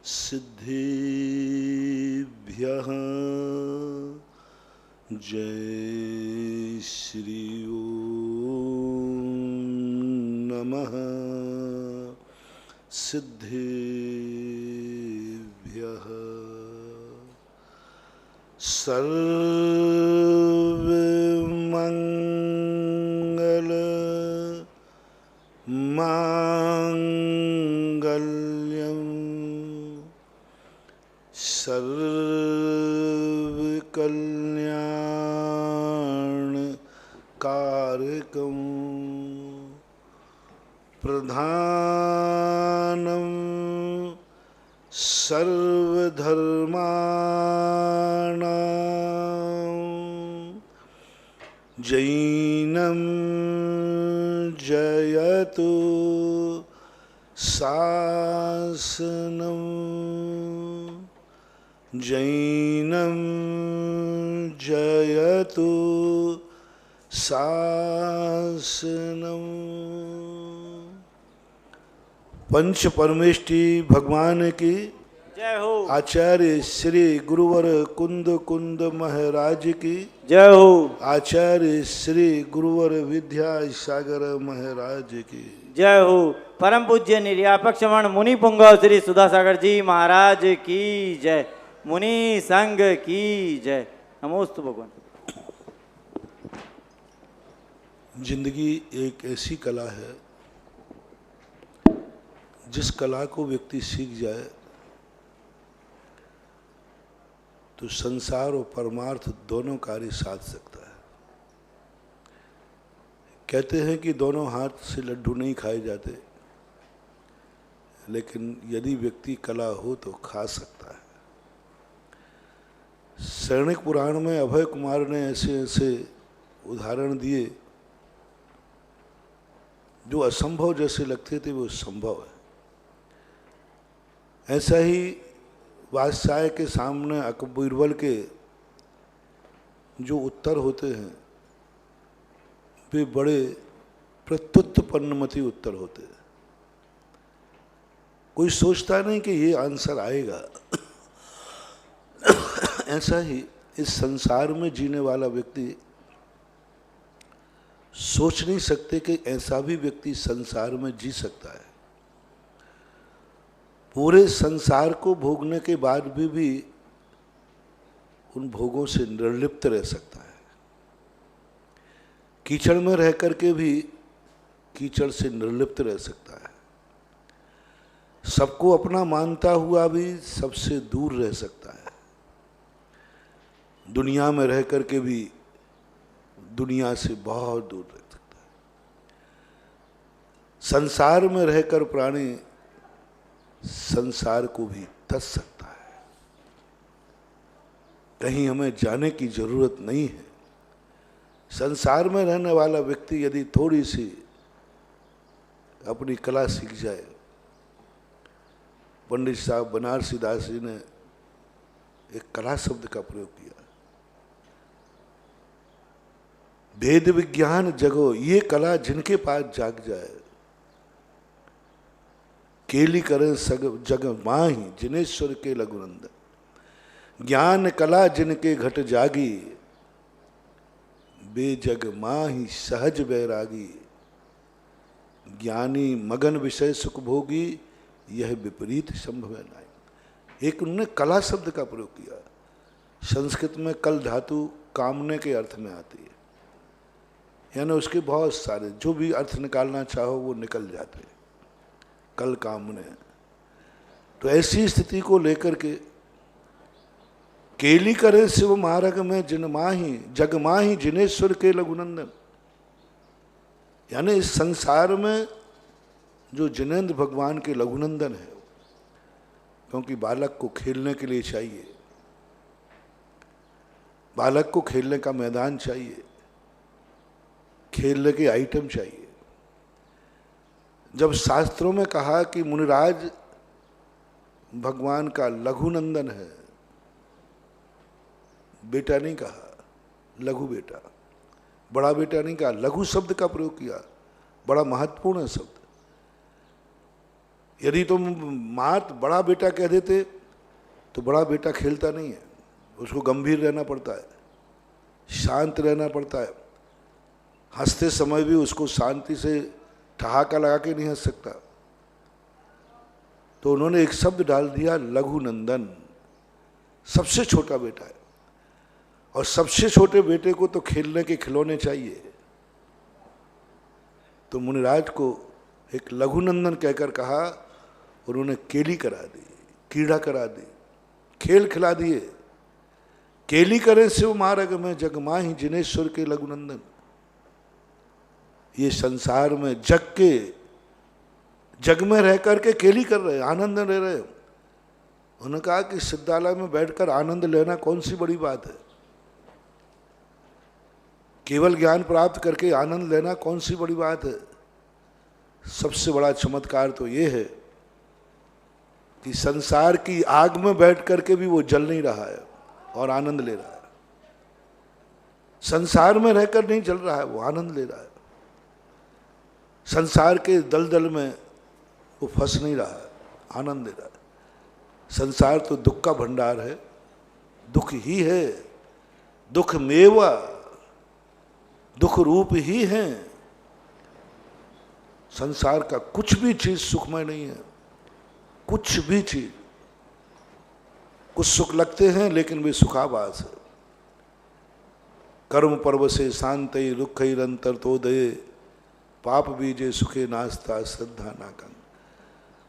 सिद्धेभ्यः जय श्री ओम नमः सिद्धेभ्यः सर्वमंगल मांगल्यं सर्वकल्याण कारकं प्रधानं सर्वधर्माणां जैनं जयतु शासनं जैनं जयतु शासनं। पंच परमेष्टि भगवान की जय हो। आचार्य श्री गुरुवर कुंद कुंद महाराज की जय हो। आचार्य श्री गुरुवर विद्या सागर महाराज की जय हो। परम पूज्य निर्यापक श्रवण मुनि पुंगव श्री सुधासागर जी महाराज की जय। मुनि संघ की जय। नमोस्तु भगवान। जिंदगी एक ऐसी कला है जिस कला को व्यक्ति सीख जाए तो संसार और परमार्थ दोनों कार्य साध सकता है। कहते हैं कि दोनों हाथ से लड्डू नहीं खाए जाते, लेकिन यदि व्यक्ति कला हो तो खा सकता है। सैनिक पुराण में अभय कुमार ने ऐसे ऐसे उदाहरण दिए जो असंभव जैसे लगते थे वो संभव है। ऐसा ही बादशाह के सामने अकबर के जो उत्तर होते हैं वे बड़े प्रत्युत्पन्नमती उत्तर होते हैं। कोई सोचता नहीं कि ये आंसर आएगा। ऐसा ही इस संसार में जीने वाला व्यक्ति सोच नहीं सकते कि ऐसा भी व्यक्ति संसार में जी सकता है। पूरे संसार को भोगने के बाद भी उन भोगों से निर्लिप्त रह सकता है। कीचड़ में रह करके भी कीचड़ से निर्लिप्त रह सकता है। सबको अपना मानता हुआ भी सबसे दूर रह सकता है। दुनिया में रह करके भी दुनिया से बहुत दूर रह सकता है। संसार में रहकर प्राणी संसार को भी तज सकता है। कहीं हमें जाने की जरूरत नहीं है। संसार में रहने वाला व्यक्ति यदि थोड़ी सी अपनी कला सीख जाए। पंडित साहब बनारसी दास जी ने एक कला शब्द का प्रयोग किया। वेद विज्ञान जगो ये कला जिनके पास जाग जाए, केली करें सग जग माही जिनेश्वर के लघुनंदन। ज्ञान कला जिनके घट जागी, बेजग माही सहज बैरागी। ज्ञानी मगन विषय सुख भोगी, यह विपरीत संभव है नहीं। एक उन्होंने कला शब्द का प्रयोग किया। संस्कृत में कल धातु कामने के अर्थ में आती है, यानी उसके बहुत सारे जो भी अर्थ निकालना चाहो वो निकल जाते हैं। कल कामने, तो ऐसी स्थिति को लेकर के केली करे शिव मार्ग में जिन माही जग माही जिनेश्वर के लघुनंदन। यानी इस संसार में जो जिनेंद्र भगवान के लघुनंदन है, क्योंकि बालक को खेलने के लिए चाहिए, बालक को खेलने का मैदान चाहिए, खेलने के आइटम चाहिए। जब शास्त्रों में कहा कि मुनिराज भगवान का लघुनंदन है, बेटा नहीं कहा, लघु बेटा, बड़ा बेटा नहीं कहा, लघु शब्द का प्रयोग किया। बड़ा महत्वपूर्ण है शब्द। यदि तुम मात बड़ा बेटा कह देते तो बड़ा बेटा खेलता नहीं है, उसको गंभीर रहना पड़ता है, शांत रहना पड़ता है। हंसते समय भी उसको शांति से ठहाका लगा के नहीं हंस सकता। तो उन्होंने एक शब्द डाल दिया, लघु नंदन, सबसे छोटा बेटा है। और सबसे छोटे बेटे को तो खेलने के खिलौने चाहिए, तो मुनिराज को एक लघुनंदन कहकर कहा। उन्होंने केली करा दी, कीड़ा करा दी, खेल खिला दिए। केली करे शिव मार्ग में जगमा ही जिनेश्वर के लघुनंदन। ये संसार में जग में रह करके केली कर रहे, आनंद ले रहे। उन्होंने कहा कि सिद्धालय में बैठकर आनंद लेना कौन सी बड़ी बात है, केवल ज्ञान प्राप्त करके आनंद लेना कौन सी बड़ी बात है। सबसे बड़ा चमत्कार तो ये है कि संसार की आग में बैठ करके भी वो जल नहीं रहा है और आनंद ले रहा है। संसार में रहकर नहीं जल रहा है, वो आनंद ले रहा है। संसार के दलदल में वो फंस नहीं रहा है, आनंद ले रहा है। संसार तो दुख का भंडार है, दुख ही है, दुख मेवा, दुख रूप ही है। संसार का कुछ भी चीज सुखमय नहीं है, कुछ भी चीज। कुछ सुख लगते हैं लेकिन वे सुखाभास है। कर्म पर्व से शांत रुख अंतर तो दे, पाप बीजे सुखे नास्ता श्रद्धा नाकंग।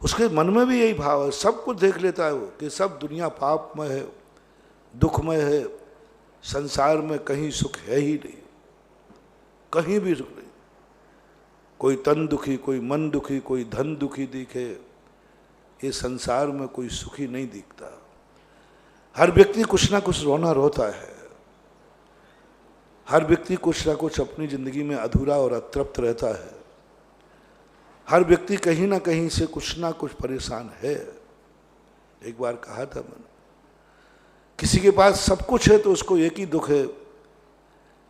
उसके मन में भी यही भाव है, सब कुछ देख लेता है वो कि सब दुनिया पापमय है, दुखमय है। संसार में कहीं सुख है ही नहीं, कहीं भी सुख नहीं। कोई तन दुखी, कोई मन दुखी, कोई धन दुखी दिखे, ये संसार में कोई सुखी नहीं दिखता। हर व्यक्ति कुछ ना कुछ रोना रोता है, हर व्यक्ति कुछ ना कुछ अपनी जिंदगी में अधूरा और अतृप्त रहता है। हर व्यक्ति कहीं ना कहीं से कुछ ना कुछ परेशान है। एक बार कहा था मैंने, किसी के पास सब कुछ है तो उसको एक ही दुख है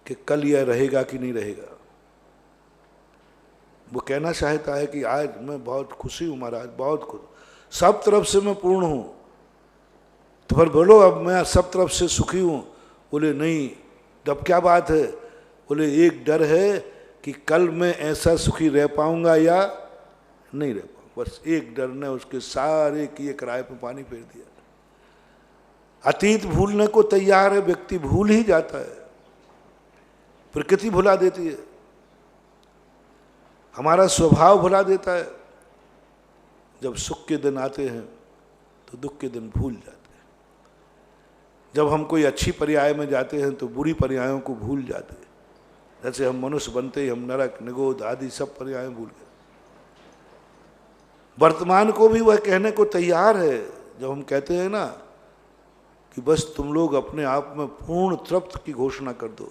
कि कल यह रहेगा कि नहीं रहेगा। वो कहना चाहता है कि आज मैं बहुत खुशी हूँ महाराज, बहुत खुश, सब तरफ से मैं पूर्ण हूँ। तो फिर बोलो अब मैं सब तरफ से सुखी हूँ। बोले नहीं, तब क्या बात है? बोले एक डर है कि कल मैं ऐसा सुखी रह पाऊंगा या नहीं रह पाऊंगा। बस एक डर ने उसके सारे किए किराए पर पानी फेर दिया। अतीत भूलने को तैयार है, व्यक्ति भूल ही जाता है, प्रकृति भुला देती है, हमारा स्वभाव भुला देता है। जब सुख के दिन आते हैं तो दुख के दिन भूल जाते हैं। जब हम कोई अच्छी पर्याय में जाते हैं तो बुरी पर्यायों को भूल जाते हैं। जैसे हम मनुष्य बनते ही हम नरक, निगोद आदि सब पर्याय भूल गए। वर्तमान को भी वह कहने को तैयार है जब हम कहते हैं ना कि बस तुम लोग अपने आप में पूर्ण तृप्त की घोषणा कर दो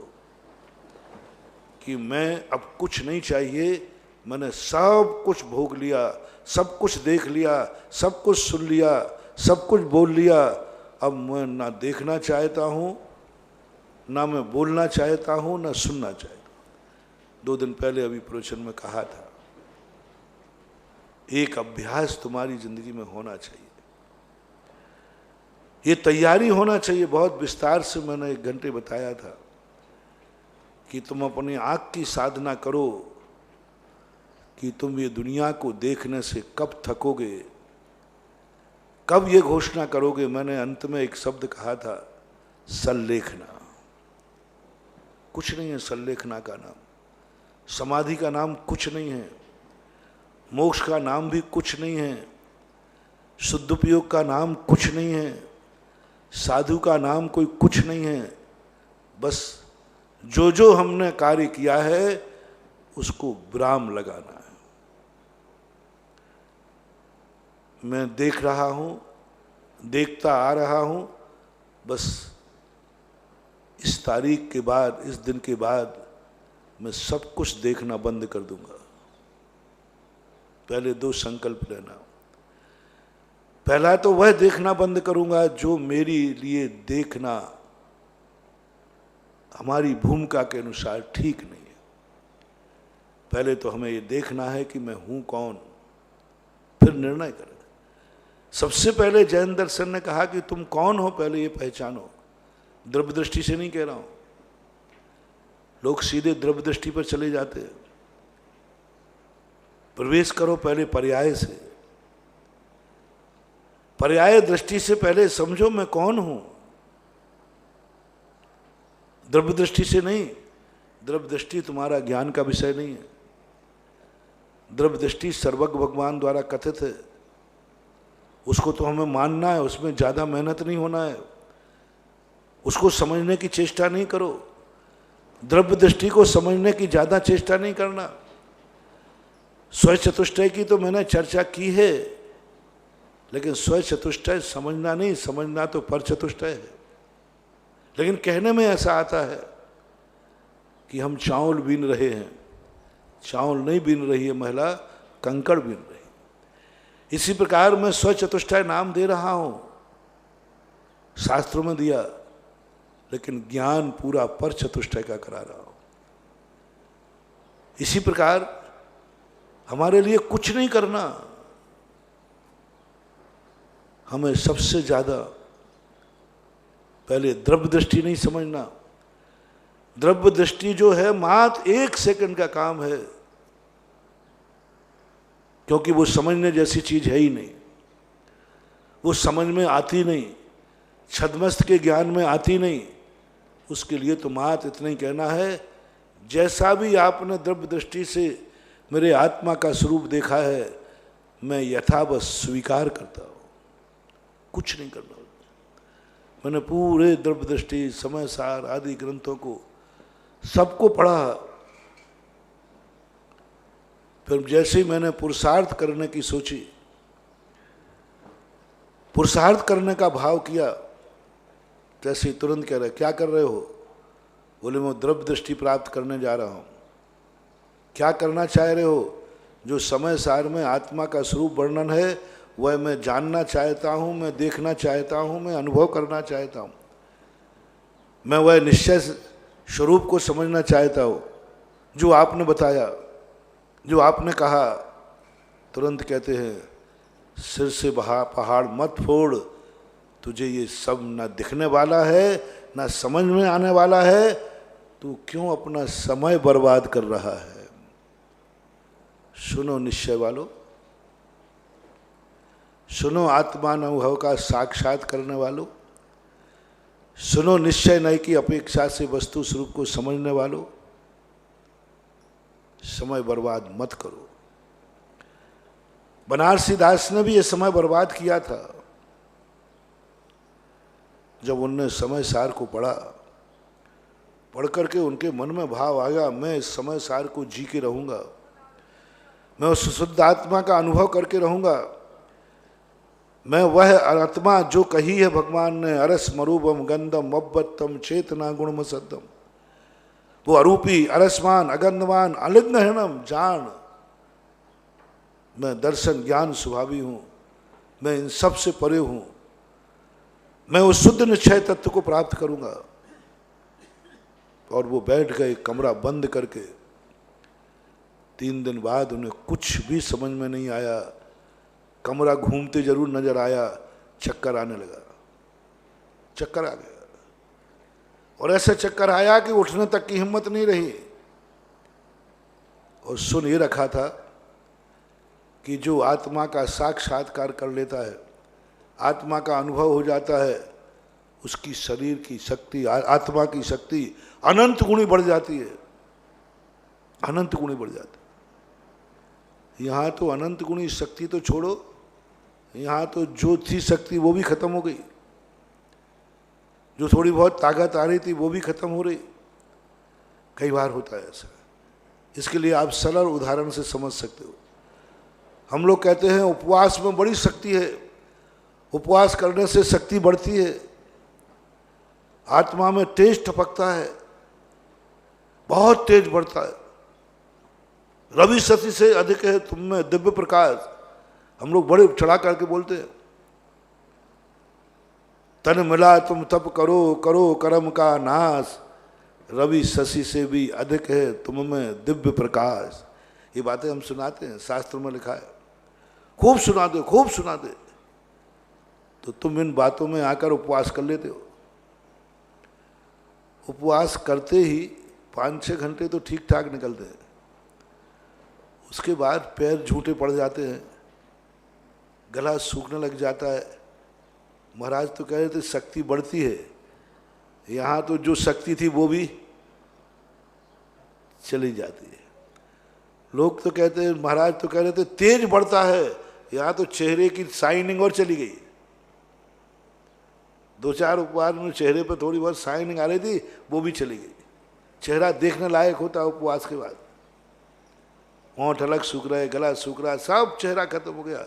कि मैं अब कुछ नहीं चाहिए, मैंने सब कुछ भोग लिया, सब कुछ देख लिया, सब कुछ सुन लिया, सब कुछ बोल लिया। अब मैं ना देखना चाहता हूँ, ना मैं बोलना चाहता हूँ, ना सुनना चाहता हूँ। 2 दिन पहले अभी प्रवचन में कहा था, एक अभ्यास तुम्हारी जिंदगी में होना चाहिए, ये तैयारी होना चाहिए। बहुत विस्तार से मैंने 1 घंटे बताया था कि तुम अपनी आँख की साधना करो कि तुम ये दुनिया को देखने से कब थकोगे, कब ये घोषणा करोगे। मैंने अंत में एक शब्द कहा था, संलेखना। कुछ नहीं है संलेखना का नाम, समाधि का नाम कुछ नहीं है, मोक्ष का नाम भी कुछ नहीं है, शुद्धोपयोग का नाम कुछ नहीं है, साधु का नाम कोई कुछ नहीं है। बस जो जो हमने कार्य किया है उसको विराम लगाना है। मैं देख रहा हूँ, देखता आ रहा हूँ, बस इस तारीख के बाद, इस दिन के बाद मैं सब कुछ देखना बंद कर दूंगा। पहले 2 संकल्प लेना। पहला तो वह देखना बंद करूंगा जो मेरे लिए देखना हमारी भूमिका के अनुसार ठीक नहीं है। पहले तो हमें ये देखना है कि मैं हूं कौन, फिर निर्णय करें। सबसे पहले जैन दर्शन ने कहा कि तुम कौन हो पहले ये पहचानो। द्रव्य दृष्टि से नहीं कह रहा हूं, लोग सीधे द्रव्य दृष्टि पर चले जाते हैं। प्रवेश करो पहले पर्याय से, पर्याय दृष्टि से पहले समझो मैं कौन हूं, द्रव्य दृष्टि से नहीं। द्रव्य दृष्टि तुम्हारा ज्ञान का विषय नहीं है। द्रव्य दृष्टि सर्वज्ञ भगवान द्वारा कथित है, उसको तो हमें मानना है, उसमें ज़्यादा मेहनत नहीं होना है, उसको समझने की चेष्टा नहीं करो। द्रव्य दृष्टि को समझने की ज़्यादा चेष्टा नहीं करना। स्वयं चतुष्टय की तो मैंने चर्चा की है, लेकिन स्वयं चतुष्टय समझना नहीं, समझना तो पर चतुष्टय है। लेकिन कहने में ऐसा आता है कि हम चावल बीन रहे हैं, चावल नहीं बीन रही है महिला, कंकड़ बीन रही। इसी प्रकार मैं स्व चतुष्टय नाम दे रहा हूं, शास्त्रों में दिया, लेकिन ज्ञान पूरा पर चतुष्टय का करा रहा हूं। इसी प्रकार हमारे लिए कुछ नहीं करना, हमें सबसे ज्यादा पहले द्रव्य दृष्टि नहीं समझना। द्रव्य दृष्टि जो है मात्र 1 सेकंड का काम है, क्योंकि वो समझने जैसी चीज है ही नहीं, वो समझ में आती नहीं, छद्मस्त के ज्ञान में आती नहीं। उसके लिए तो मात्र इतना ही कहना है, जैसा भी आपने द्रव्य दृष्टि से मेरे आत्मा का स्वरूप देखा है, मैं यथावत स्वीकार करता हूं, कुछ नहीं करना। मैंने पूरे द्रव्य दृष्टि, समय सार आदि ग्रंथों को सबको पढ़ा। फिर जैसे ही मैंने पुरुषार्थ करने की सोची, पुरुषार्थ करने का भाव किया, जैसे तुरंत कह रहे क्या कर रहे हो? बोले मैं द्रव्य दृष्टि प्राप्त करने जा रहा हूं। क्या करना चाह रहे हो? जो समय सार में आत्मा का स्वरूप वर्णन है वह मैं जानना चाहता हूं, मैं देखना चाहता हूं, मैं अनुभव करना चाहता हूं, मैं वह निश्चय स्वरूप को समझना चाहता हूं जो आपने बताया, जो आपने कहा। तुरंत कहते हैं सिर से पहाड़ मत फोड़, तुझे ये सब ना दिखने वाला है ना समझ में आने वाला है, तू क्यों अपना समय बर्बाद कर रहा है? सुनो निश्चय वालों, सुनो आत्मानुभव का साक्षात करने वालों, सुनो निश्चय नहीं की अपेक्षा से वस्तु स्वरूप को समझने वालों, समय बर्बाद मत करो। बनारसी दास ने भी ये समय बर्बाद किया था। जब उनने समय सार को पढ़ा, पढ़ करके उनके मन में भाव आया, मैं इस समय सार को जी के रहूंगा, मैं उस शुद्ध आत्मा का अनुभव करके रहूंगा, मैं वह आत्मा जो कही है भगवान ने, अरस मरूपम गंधम अब्बत्तम चेतना गुणम सद्दम, वो अरूपी अरसमान अगंधवान अलिंगहनम जान, मैं दर्शन ज्ञान स्वभावी हूं, मैं इन सब से परे हूं, मैं उस शुद्ध निश्चय तत्व को प्राप्त करूंगा। और वो बैठ गए कमरा बंद करके। 3 दिन बाद उन्हें कुछ भी समझ में नहीं आया, कमरा घूमते जरूर नजर आया, चक्कर आने लगा, चक्कर आ गया। और ऐसे चक्कर आया कि उठने तक की हिम्मत नहीं रही। और सुन ये रखा था कि जो आत्मा का साक्षात्कार कर लेता है, आत्मा का अनुभव हो जाता है, उसकी शरीर की शक्ति, आत्मा की शक्ति अनंत गुणी बढ़ जाती है, अनंत गुणी बढ़ जाती है। यहाँ तो अनंत गुणी शक्ति तो छोड़ो, यहाँ तो जो थी शक्ति वो भी खत्म हो गई, जो थोड़ी बहुत ताकत आ रही थी वो भी खत्म हो रही। कई बार होता है ऐसा। इसके लिए आप सरल उदाहरण से समझ सकते हो। हम लोग कहते हैं उपवास में बड़ी शक्ति है, उपवास करने से शक्ति बढ़ती है, आत्मा में तेज टपकता है, बहुत तेज बढ़ता है, रवि शशि से अधिक है तुम में दिव्य प्रकाश। हम लोग बड़े चढ़ा करके बोलते हैं, तन मिला तुम तप करो, करो कर्म का नाश, रवि शशि से भी अधिक है तुम में दिव्य प्रकाश। ये बातें हम सुनाते हैं, शास्त्र में लिखा है। खूब सुना दे, खूब सुना दे, तो तुम इन बातों में आकर उपवास कर लेते हो। उपवास करते ही 5-6 घंटे तो ठीक ठाक निकलते हैं, उसके बाद पैर झूठे पड़ जाते हैं, गला सूखने लग जाता है। महाराज तो कह रहे थे शक्ति बढ़ती है, यहाँ तो जो शक्ति थी वो भी चली जाती है। लोग तो कहते हैं, महाराज तो कह रहे थे तेज बढ़ता है, यहाँ तो चेहरे की शाइनिंग और चली गई। 2-4 उपवास में चेहरे पर थोड़ी बहुत शाइनिंग आ रही थी, वो भी चली गई। चेहरा देखने लायक होता है उपवास के बाद। होंठ अलग सूख रहे, गला सूख रहा, सब चेहरा खत्म हो गया।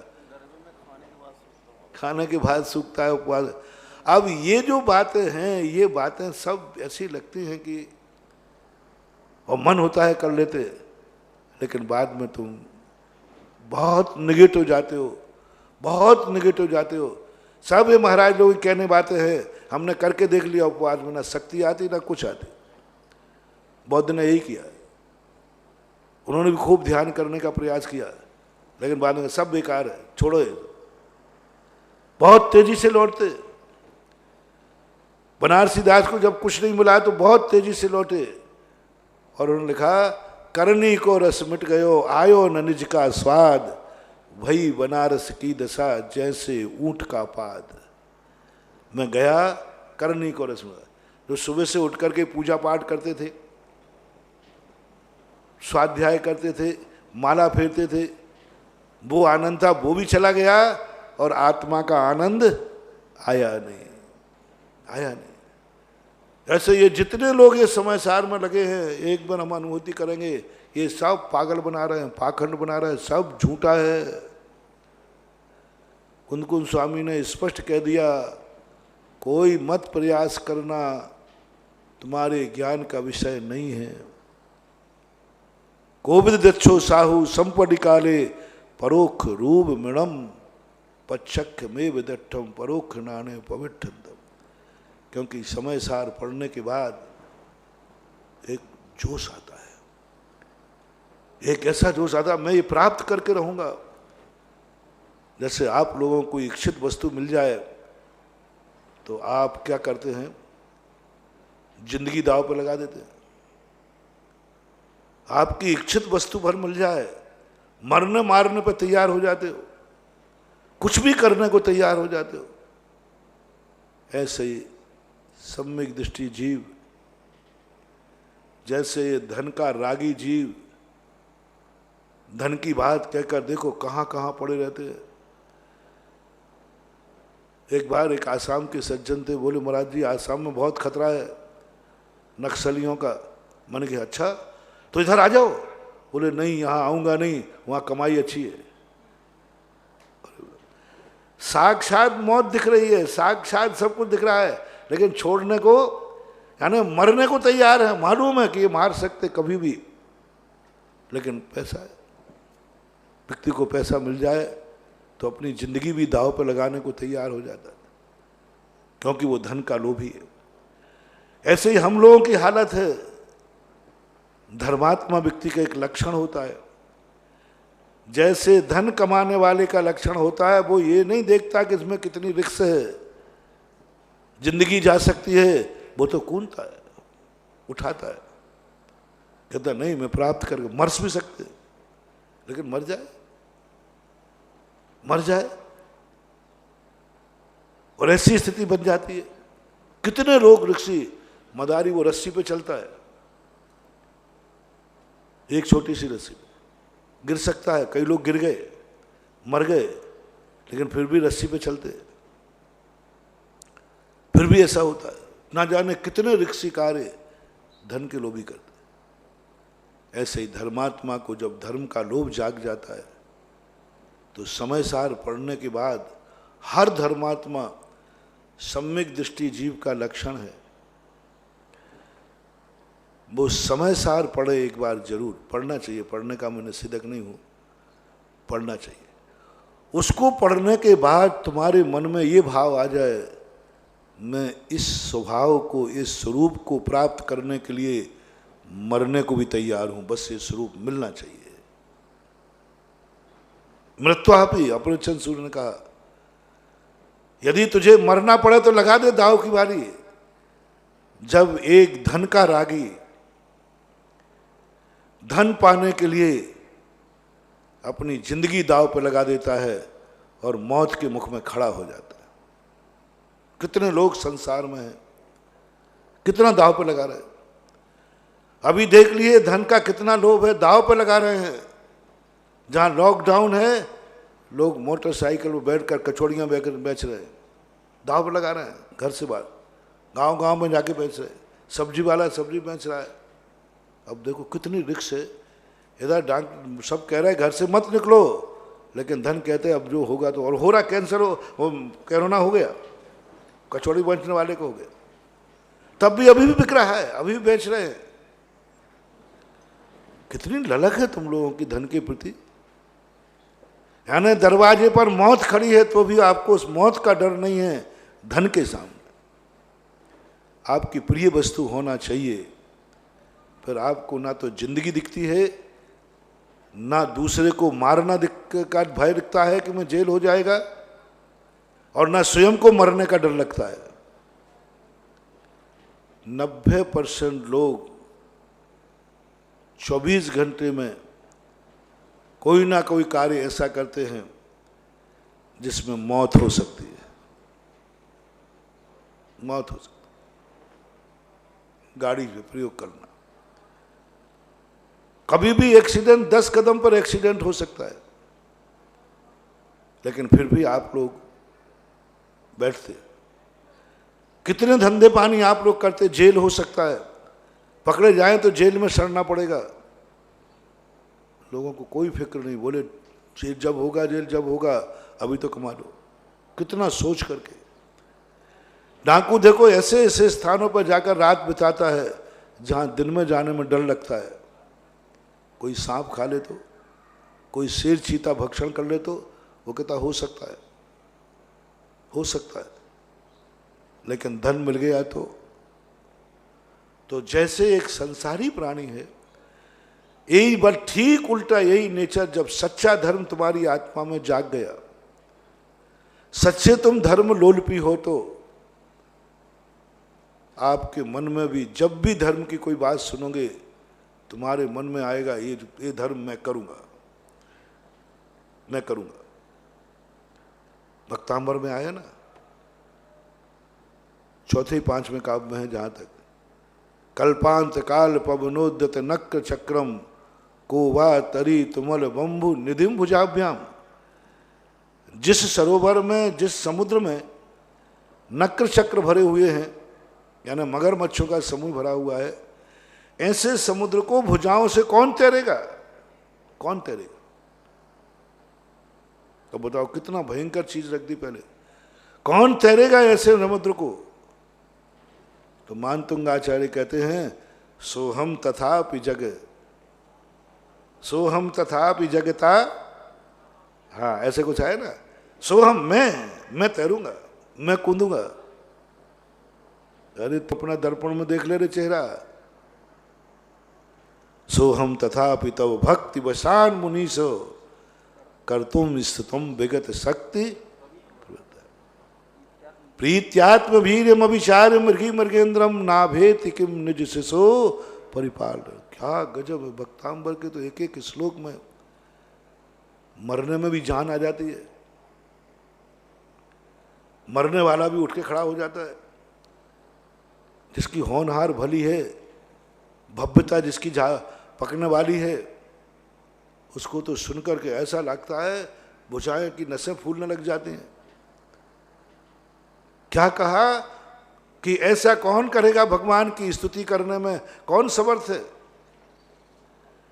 खाने के बाद सूखता है उपवास। अब ये जो बातें हैं, ये बातें सब ऐसी लगती हैं कि और मन होता है कर लेते, लेकिन बाद में तुम बहुत निगेटिव जाते हो, बहुत निगेटिव जाते हो। सब ये महाराज लोग कहने बातें हैं, हमने करके देख लिया उपवास में, ना शक्ति आती ना कुछ आती। बौद्ध ने यही किया, उन्होंने भी खूब ध्यान करने का प्रयास किया, लेकिन बाद में सब बेकार है, छोड़ो ये। बहुत तेजी से लौटते। बनारसी दास को जब कुछ नहीं मिला तो बहुत तेजी से लौटे, और उन्होंने लिखा करनी को रस मिट गयो, आयो न निज का स्वाद, वही बनारस की दशा जैसे ऊंट का पाद। मैं गया, करनी को रस मिला। जो सुबह से उठ करके पूजा पाठ करते थे, स्वाध्याय करते थे, माला फेरते थे, वो आनंद था, वो भी चला गया, और आत्मा का आनंद आया नहीं, आया नहीं। ऐसे ये जितने लोग ये समय सार में लगे हैं, एक बार हम अनुभूति करेंगे, ये सब पागल बना रहे हैं, पाखंड बना रहे हैं, सब झूठा है। कुंदकुंद स्वामी ने स्पष्ट कह दिया, कोई मत प्रयास करना, तुम्हारे ज्ञान का विषय नहीं है। कोविद दक्षो साहू संपदि काले, परोक्ष रूप मृणम पच्छक्ष में विदट्ठम, परोक्ष नाने पवित्रम। क्योंकि समय सार पढ़ने के बाद एक जोश आता है, एक ऐसा जोश आता है, मैं ये प्राप्त करके रहूंगा। जैसे आप लोगों को इच्छित वस्तु मिल जाए तो आप क्या करते हैं, जिंदगी दांव पर लगा देते हैं। आपकी इच्छित वस्तु भर मिल जाए, मरने मारने पर तैयार हो जाते हो, कुछ भी करने को तैयार हो जाते हो। ऐसे ही सम्यक दृष्टि जीव, जैसे ये धन का रागी जीव, धन की बात कहकर देखो कहां कहां पड़े रहते हैं। एक बार एक आसाम के सज्जन थे, बोले महाराज जी आसाम में बहुत खतरा है नक्सलियों का। मैंने कहा अच्छा तो इधर आ जाओ। बोले नहीं, यहाँ आऊँगा नहीं, वहाँ कमाई अच्छी है। साक्षात मौत दिख रही है, साक्षात सब कुछ दिख रहा है, लेकिन छोड़ने को यानी मरने को तैयार है। मालूम है कि ये मार सकते कभी भी, लेकिन पैसा है। व्यक्ति को पैसा मिल जाए तो अपनी जिंदगी भी दांव पर लगाने को तैयार हो जाता है, क्योंकि वो धन का लोभी है। ऐसे ही हम लोगों की हालत है। धर्मात्मा व्यक्ति का एक लक्षण होता है, जैसे धन कमाने वाले का लक्षण होता है, वो ये नहीं देखता कि इसमें कितनी रिस्क है, जिंदगी जा सकती है, वो तो कूदता है, उठाता है, कहता नहीं मैं प्राप्त करके मर भी सकते, लेकिन मर जाए, मर जाए। और ऐसी स्थिति बन जाती है। कितने लोग ऋषि मदारी वो रस्सी पे चलता है, एक छोटी सी रस्सी गिर सकता है, कई लोग गिर गए, मर गए, लेकिन फिर भी रस्सी पे चलते हैं। फिर भी ऐसा होता है, ना जाने कितने रिक्सी कार्य धन के लोभी करते। ऐसे ही धर्मात्मा को जब धर्म का लोभ जाग जाता है तो समय सार पढ़ने के बाद हर धर्मात्मा सम्यक दृष्टि जीव का लक्षण है। वो समय सार पढ़े, एक बार जरूर पढ़ना चाहिए, पढ़ने का मैं निषेधक नहीं हूँ, पढ़ना चाहिए। उसको पढ़ने के बाद तुम्हारे मन में ये भाव आ जाए, मैं इस स्वभाव को, इस स्वरूप को प्राप्त करने के लिए मरने को भी तैयार हूँ, बस ये स्वरूप मिलना चाहिए। मृत्युआपी, अपने चंद्र सूर्य ने कहा, यदि तुझे मरना पड़े तो लगा दे दाव की बारी। जब एक धन का रागी धन पाने के लिए अपनी जिंदगी दाव पर लगा देता है और मौत के मुख में खड़ा हो जाता है। कितने लोग संसार में हैं, कितना दाव पर लगा रहे हैं। अभी देख लिए धन का कितना लोभ है, दाव पर लगा रहे हैं। जहां लॉकडाउन है लोग मोटरसाइकिल पर बैठकर कचौड़ियां बेच रहे हैं, दाव पर लगा रहे हैं। घर से बाहर गांव गांव में जाके बेच रहे हैं। सब्जी वाला सब्जी बेच रहा है। अब देखो कितनी रिक्स है। इधर डॉक्टर सब कह रहे हैं घर से मत निकलो, लेकिन धन कहते हैं अब जो होगा तो, और हो रहा, कैंसर हो, वो कोरोना हो गया, कचौड़ी बेचने वाले को हो गया, तब भी अभी भी बिक रहा है, अभी भी बेच रहे हैं। कितनी ललक है तुम लोगों की धन के प्रति। यानी दरवाजे पर मौत खड़ी है तो भी आपको उस मौत का डर नहीं है। धन के सामने आपकी प्रिय वस्तु होना चाहिए, फिर आपको ना तो जिंदगी दिखती है, ना दूसरे को मारना का भय दिखता है कि मैं जेल हो जाएगा, और ना स्वयं को मरने का डर लगता है। 90% लोग 24 घंटे में कोई ना कोई कार्य ऐसा करते हैं जिसमें मौत हो सकती है, मौत हो सकती है। गाड़ी का प्रयोग करना, कभी भी एक्सीडेंट, 10 कदम पर एक्सीडेंट हो सकता है, लेकिन फिर भी आप लोग बैठते। कितने धंधे पानी आप लोग करते, जेल हो सकता है, पकड़े जाएं तो जेल में सड़ना पड़ेगा। लोगों को कोई फिक्र नहीं, बोले जेल जब होगा, जेल जब होगा, अभी तो कमा लो। कितना सोच करके। डाकू देखो ऐसे ऐसे स्थानों पर जाकर रात बिताता है जहां दिन में जाने में डर लगता है। कोई सांप खा ले तो, कोई शेर चीता भक्षण कर ले तो, वो कहता हो सकता है, हो सकता है, लेकिन धन मिल गया तो जैसे एक संसारी प्राणी है, यही बस ठीक उल्टा यही नेचर, जब सच्चा धर्म तुम्हारी आत्मा में जाग गया, सच्चे तुम धर्म लोलपी हो, तो आपके मन में भी जब भी धर्म की कोई बात सुनोगे, तुम्हारे मन में आएगा ये धर्म मैं करूंगा, मैं करूंगा। भक्तांबर में आया ना, चौथे 5वें काव्य में है जहां तक, कल्पांत काल पवनोद्यत नक्र चक्रम को वा तरी तुमल बंभु निधिम भुजाभ्याम। जिस सरोवर में, जिस समुद्र में नक्र चक्र भरे हुए हैं, यानी मगरमच्छों का समूह भरा हुआ है, ऐसे समुद्र को भुजाओं से कौन तैरेगा, कौन तैरेगा। तो बताओ कितना भयंकर चीज रख दी पहले, कौन तैरेगा ऐसे समुद्र को। तो मानतुंग आचार्य कहते हैं, सोहम तथापि जग, सोहम तथापि जगता, हाँ ऐसे कुछ है ना, सोहम मैं तैरूंगा, मैं कूदूंगा। अरे तो अपना दर्पण में देख ले रे चेहरा। सोहम तथापि तव भक्ति वशान मुनीसो कर्तुम स्थितुम विगत शक्ति प्रीत्यात्म वीर्यम अभिचार्य मृगी मृगेन्द्रम नाभेति किम निज शिशो परिपाल। क्या गजब है भक्तांबर के, तो एक एक श्लोक में मरने में भी जान आ जाती है, मरने वाला भी उठ के खड़ा हो जाता है। जिसकी होनहार भली है, भव्यता जिसकी पकड़ने वाली है, उसको तो सुनकर के ऐसा लगता है भुजाएं की नसें फूलने लग जाती हैं। क्या कहा कि ऐसा कौन करेगा, भगवान की स्तुति करने में कौन समर्थ है।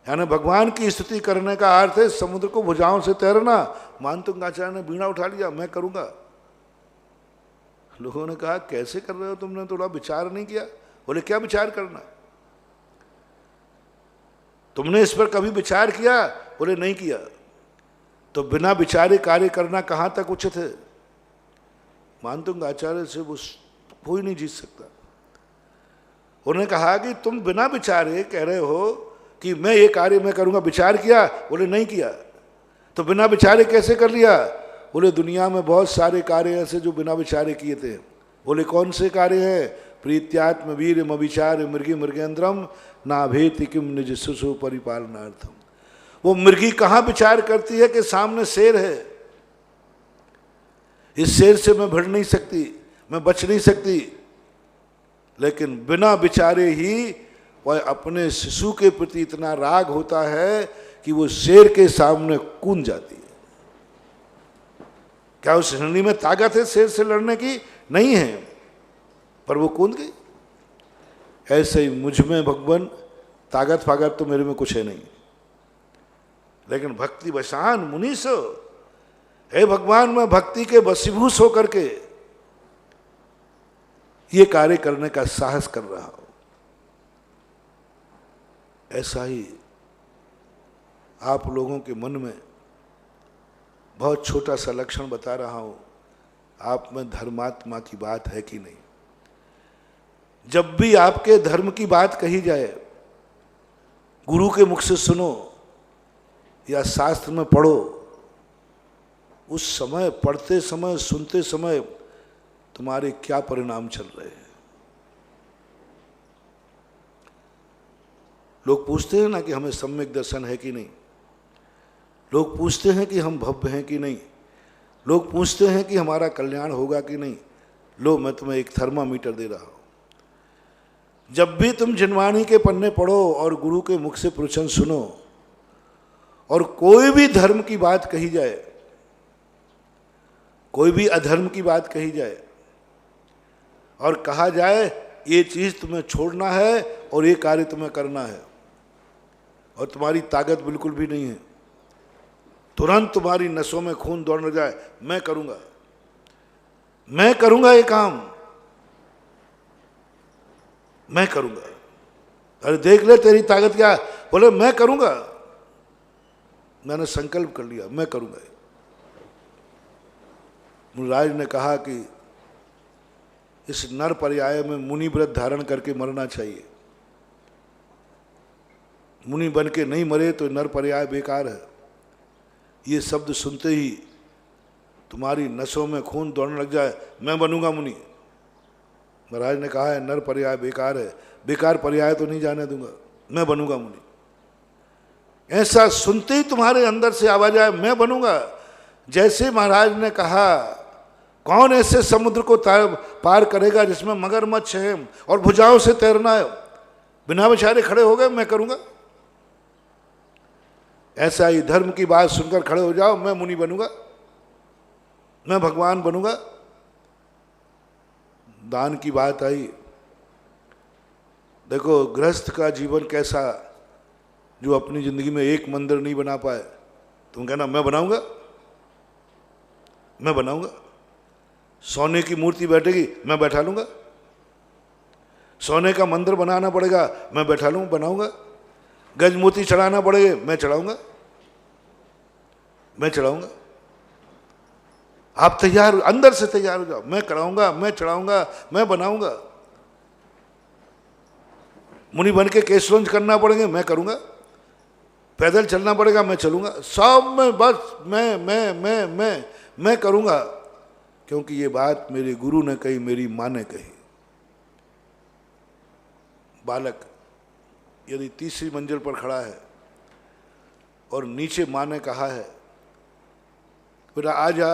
यानी भगवान की स्तुति करने का अर्थ है समुद्र को भुजाओं से तैरना। मानतुंग आचार्य ने बीड़ा उठा लिया, मैं करूंगा। लोगों ने कहा कैसे कर रहे हो, तुमने थोड़ा विचार नहीं किया। बोले क्या विचार करना, तुमने इस पर कभी विचार किया। बोले नहीं किया। तो बिना विचारे कार्य करना कहां तक उचित है। मानतुंग आचार्य से वो कोई नहीं जीत सकता। उन्होंने कहा कि तुम बिना विचारे कह रहे हो कि मैं ये कार्य मैं करूंगा, विचार किया। बोले नहीं किया। तो बिना विचारे कैसे कर लिया? बोले दुनिया में बहुत सारे कार्य ऐसे जो बिना विचारे किए थे। बोले कौन से कार्य हैं? प्रीत्यात्म वीर मविचार मृगी मृगेंद्रम नाभेति किम निज सुसु परिपालनार्थम। वो मृगी कहाँ विचार करती है कि सामने शेर है, इस शेर से मैं भिड़ नहीं सकती, मैं बच नहीं सकती, लेकिन बिना विचारे ही वह अपने शिशु के प्रति इतना राग होता है कि वो शेर के सामने कूद जाती है। क्या उस हिरणी में ताकत है शेर से लड़ने की? नहीं है, पर वो कूद गई। ऐसे ही मुझ में भगवान ताकत फागत तो मेरे में कुछ है नहीं, लेकिन भक्ति वशान मुनीस, हे भगवान मैं भक्ति के वशीभूत होकर के ये कार्य करने का साहस कर रहा हूं। ऐसा ही आप लोगों के मन में बहुत छोटा सा लक्षण बता रहा हूं, आप में धर्मात्मा की बात है कि नहीं। जब भी आपके धर्म की बात कही जाए, गुरु के मुख से सुनो या शास्त्र में पढ़ो, उस समय पढ़ते समय सुनते समय तुम्हारे क्या परिणाम चल रहे हैं? लोग पूछते हैं ना कि हमें सम्यक दर्शन है कि नहीं, लोग पूछते हैं कि हम भव्य हैं कि नहीं, लोग पूछते हैं कि हमारा कल्याण होगा कि नहीं। लो मैं तुम्हें एक थर्मामीटर दे रहा हूं। जब भी तुम जिनवाणी के पन्ने पढ़ो और गुरु के मुख से प्रवचन सुनो और कोई भी धर्म की बात कही जाए, कोई भी अधर्म की बात कही जाए और कहा जाए ये चीज तुम्हें छोड़ना है और ये कार्य तुम्हें करना है, और तुम्हारी ताकत बिल्कुल भी नहीं है, तुरंत तुम्हारी नसों में खून दौड़ जाए, मैं करूंगा, मैं करूंगा ये काम, मैं करूंगा। अरे देख ले तेरी ताकत क्या है? बोले मैं करूंगा, मैंने संकल्प कर लिया, मैं करूंगा। मुनिराज ने कहा कि इस नर पर्याय में मुनि व्रत धारण करके मरना चाहिए। मुनि बन के नहीं मरे तो नर पर्याय बेकार है। ये शब्द सुनते ही तुम्हारी नसों में खून दौड़ने लग जाए, मैं बनूंगा मुनि। महाराज ने कहा है नर पर्याय बेकार है, बेकार पर्याय तो नहीं जाने दूंगा, मैं बनूंगा मुनि। ऐसा सुनते ही तुम्हारे अंदर से आवाज आए, मैं बनूंगा। जैसे महाराज ने कहा कौन ऐसे समुद्र को पार करेगा जिसमें मगरमच्छ है और भुजाओं से तैरना है, बिना विचारे खड़े हो गए, मैं करूंगा। ऐसा ही धर्म की बात सुनकर खड़े हो जाओ, मैं मुनि बनूंगा, मैं भगवान बनूंगा। दान की बात आई, देखो गृहस्थ का जीवन कैसा, जो अपनी जिंदगी में एक मंदिर नहीं बना पाए, तुम कहना मैं बनाऊंगा, मैं बनाऊंगा। सोने की मूर्ति बैठेगी, मैं बैठा लूंगा। सोने का मंदिर बनाना पड़ेगा, मैं बैठा लूंगा, बनाऊंगा। गजमोती चढ़ाना पड़ेगा, मैं चढ़ाऊंगा, मैं चढ़ाऊंगा। आप तैयार, अंदर से तैयार हो जाओ, मैं कराऊंगा, मैं चढ़ाऊंगा, मैं बनाऊंगा। मुनि बन के केसरंज करना पड़ेंगे, मैं करूंगा। पैदल चलना पड़ेगा, मैं चलूंगा। सब में बस मैं करूंगा, क्योंकि ये बात मेरे गुरु ने कही, मेरी माँ ने कही। बालक यदि तीसरी मंजिल पर खड़ा है और नीचे माँ ने कहा है बेटा आ जा,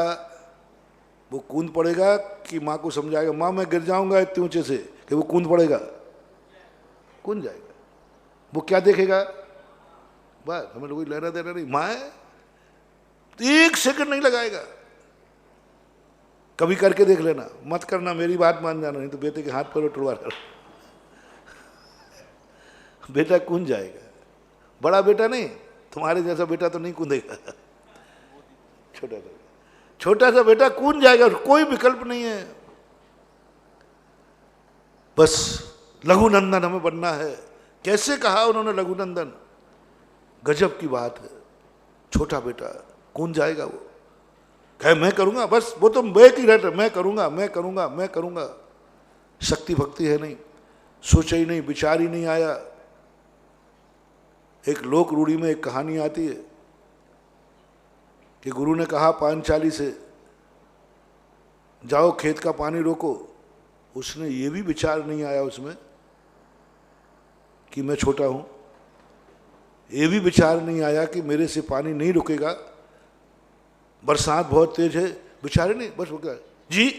वो कूद पड़ेगा कि माँ को समझाएगा माँ मैं गिर जाऊंगा इतने ऊंचे से, कि वो कूद पड़ेगा? कूद जाएगा। वो क्या देखेगा? बस हमें कोई लेना देना नहीं, माँ है, एक सेकंड नहीं लगाएगा। कभी करके देख लेना, मत करना, मेरी बात मान जाना, नहीं तो बेटे के हाथ पर टुड़वा कर बेटा कूद जाएगा। बड़ा बेटा नहीं, तुम्हारे जैसा बेटा तो नहीं कूदेगा, छोटा सा बेटा कूद जाएगा, कोई विकल्प नहीं है। बस लघुनंदन हमें बनना है। कैसे कहा उन्होंने लघुनंदन, गजब की बात है। छोटा बेटा कूद जाएगा, वो कहे मैं करूंगा, बस वो तो बैक ही रहता, मैं करूंगा, मैं करूंगा, मैं करूंगा। शक्ति भक्ति है नहीं, सोचा ही नहीं, विचार ही नहीं आया। एक लोक रूढ़ी में एक कहानी आती है कि गुरु ने कहा पांचाली से जाओ खेत का पानी रोको, उसने ये भी विचार नहीं आया उसमें कि मैं छोटा हूं, ये भी विचार नहीं आया कि मेरे से पानी नहीं रुकेगा, बरसात बहुत तेज है, विचार ही नहीं, बस हो गया जी।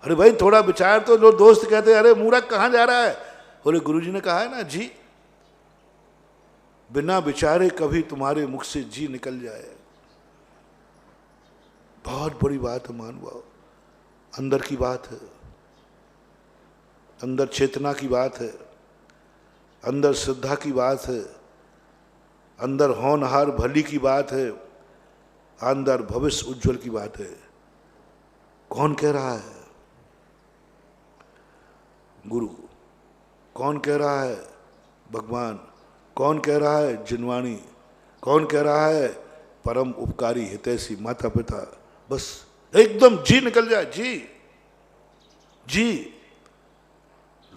अरे भाई थोड़ा विचार तो, जो दोस्त कहते हैं अरे मूर्ख कहाँ जा रहा है, बोले गुरुजी ने कहा है ना जी, बिना विचारे कभी तुम्हारे मुख से जी निकल जाए। बहुत बड़ी बात है महानुभाव, अंदर की बात है, अंदर चेतना की बात है, अंदर श्रद्धा की बात है, अंदर होनहार भली की बात है, अंदर भविष्य उज्जवल की बात है। कौन कह रहा है? गुरु। कौन कह रहा है? भगवान। कौन कह रहा है? जिनवाणी। कौन कह रहा है? परम उपकारी हितैषी माता पिता। बस एकदम जी निकल जाए, जी जी।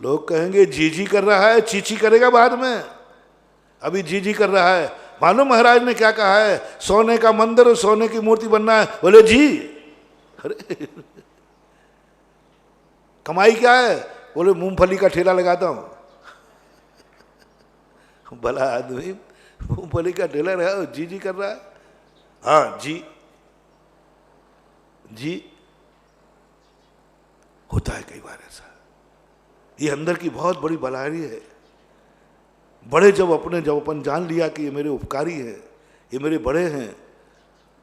लोग कहेंगे जी जी कर रहा है, चीची करेगा बाद में, अभी जी जी कर रहा है। मालूम महाराज ने क्या कहा है? सोने का मंदिर और सोने की मूर्ति बनना है, बोले जी। अरे कमाई क्या है? बोले मूंगफली का ठेला लगाता हूं। भला आदमी मूंगफली का ठेला लगा, जी जी कर रहा है। हाँ जी जी, होता है कई बार ऐसा। ये अंदर की बहुत बड़ी बलारी है। बड़े जब अपन जान लिया कि ये मेरे उपकारी है, ये मेरे बड़े हैं,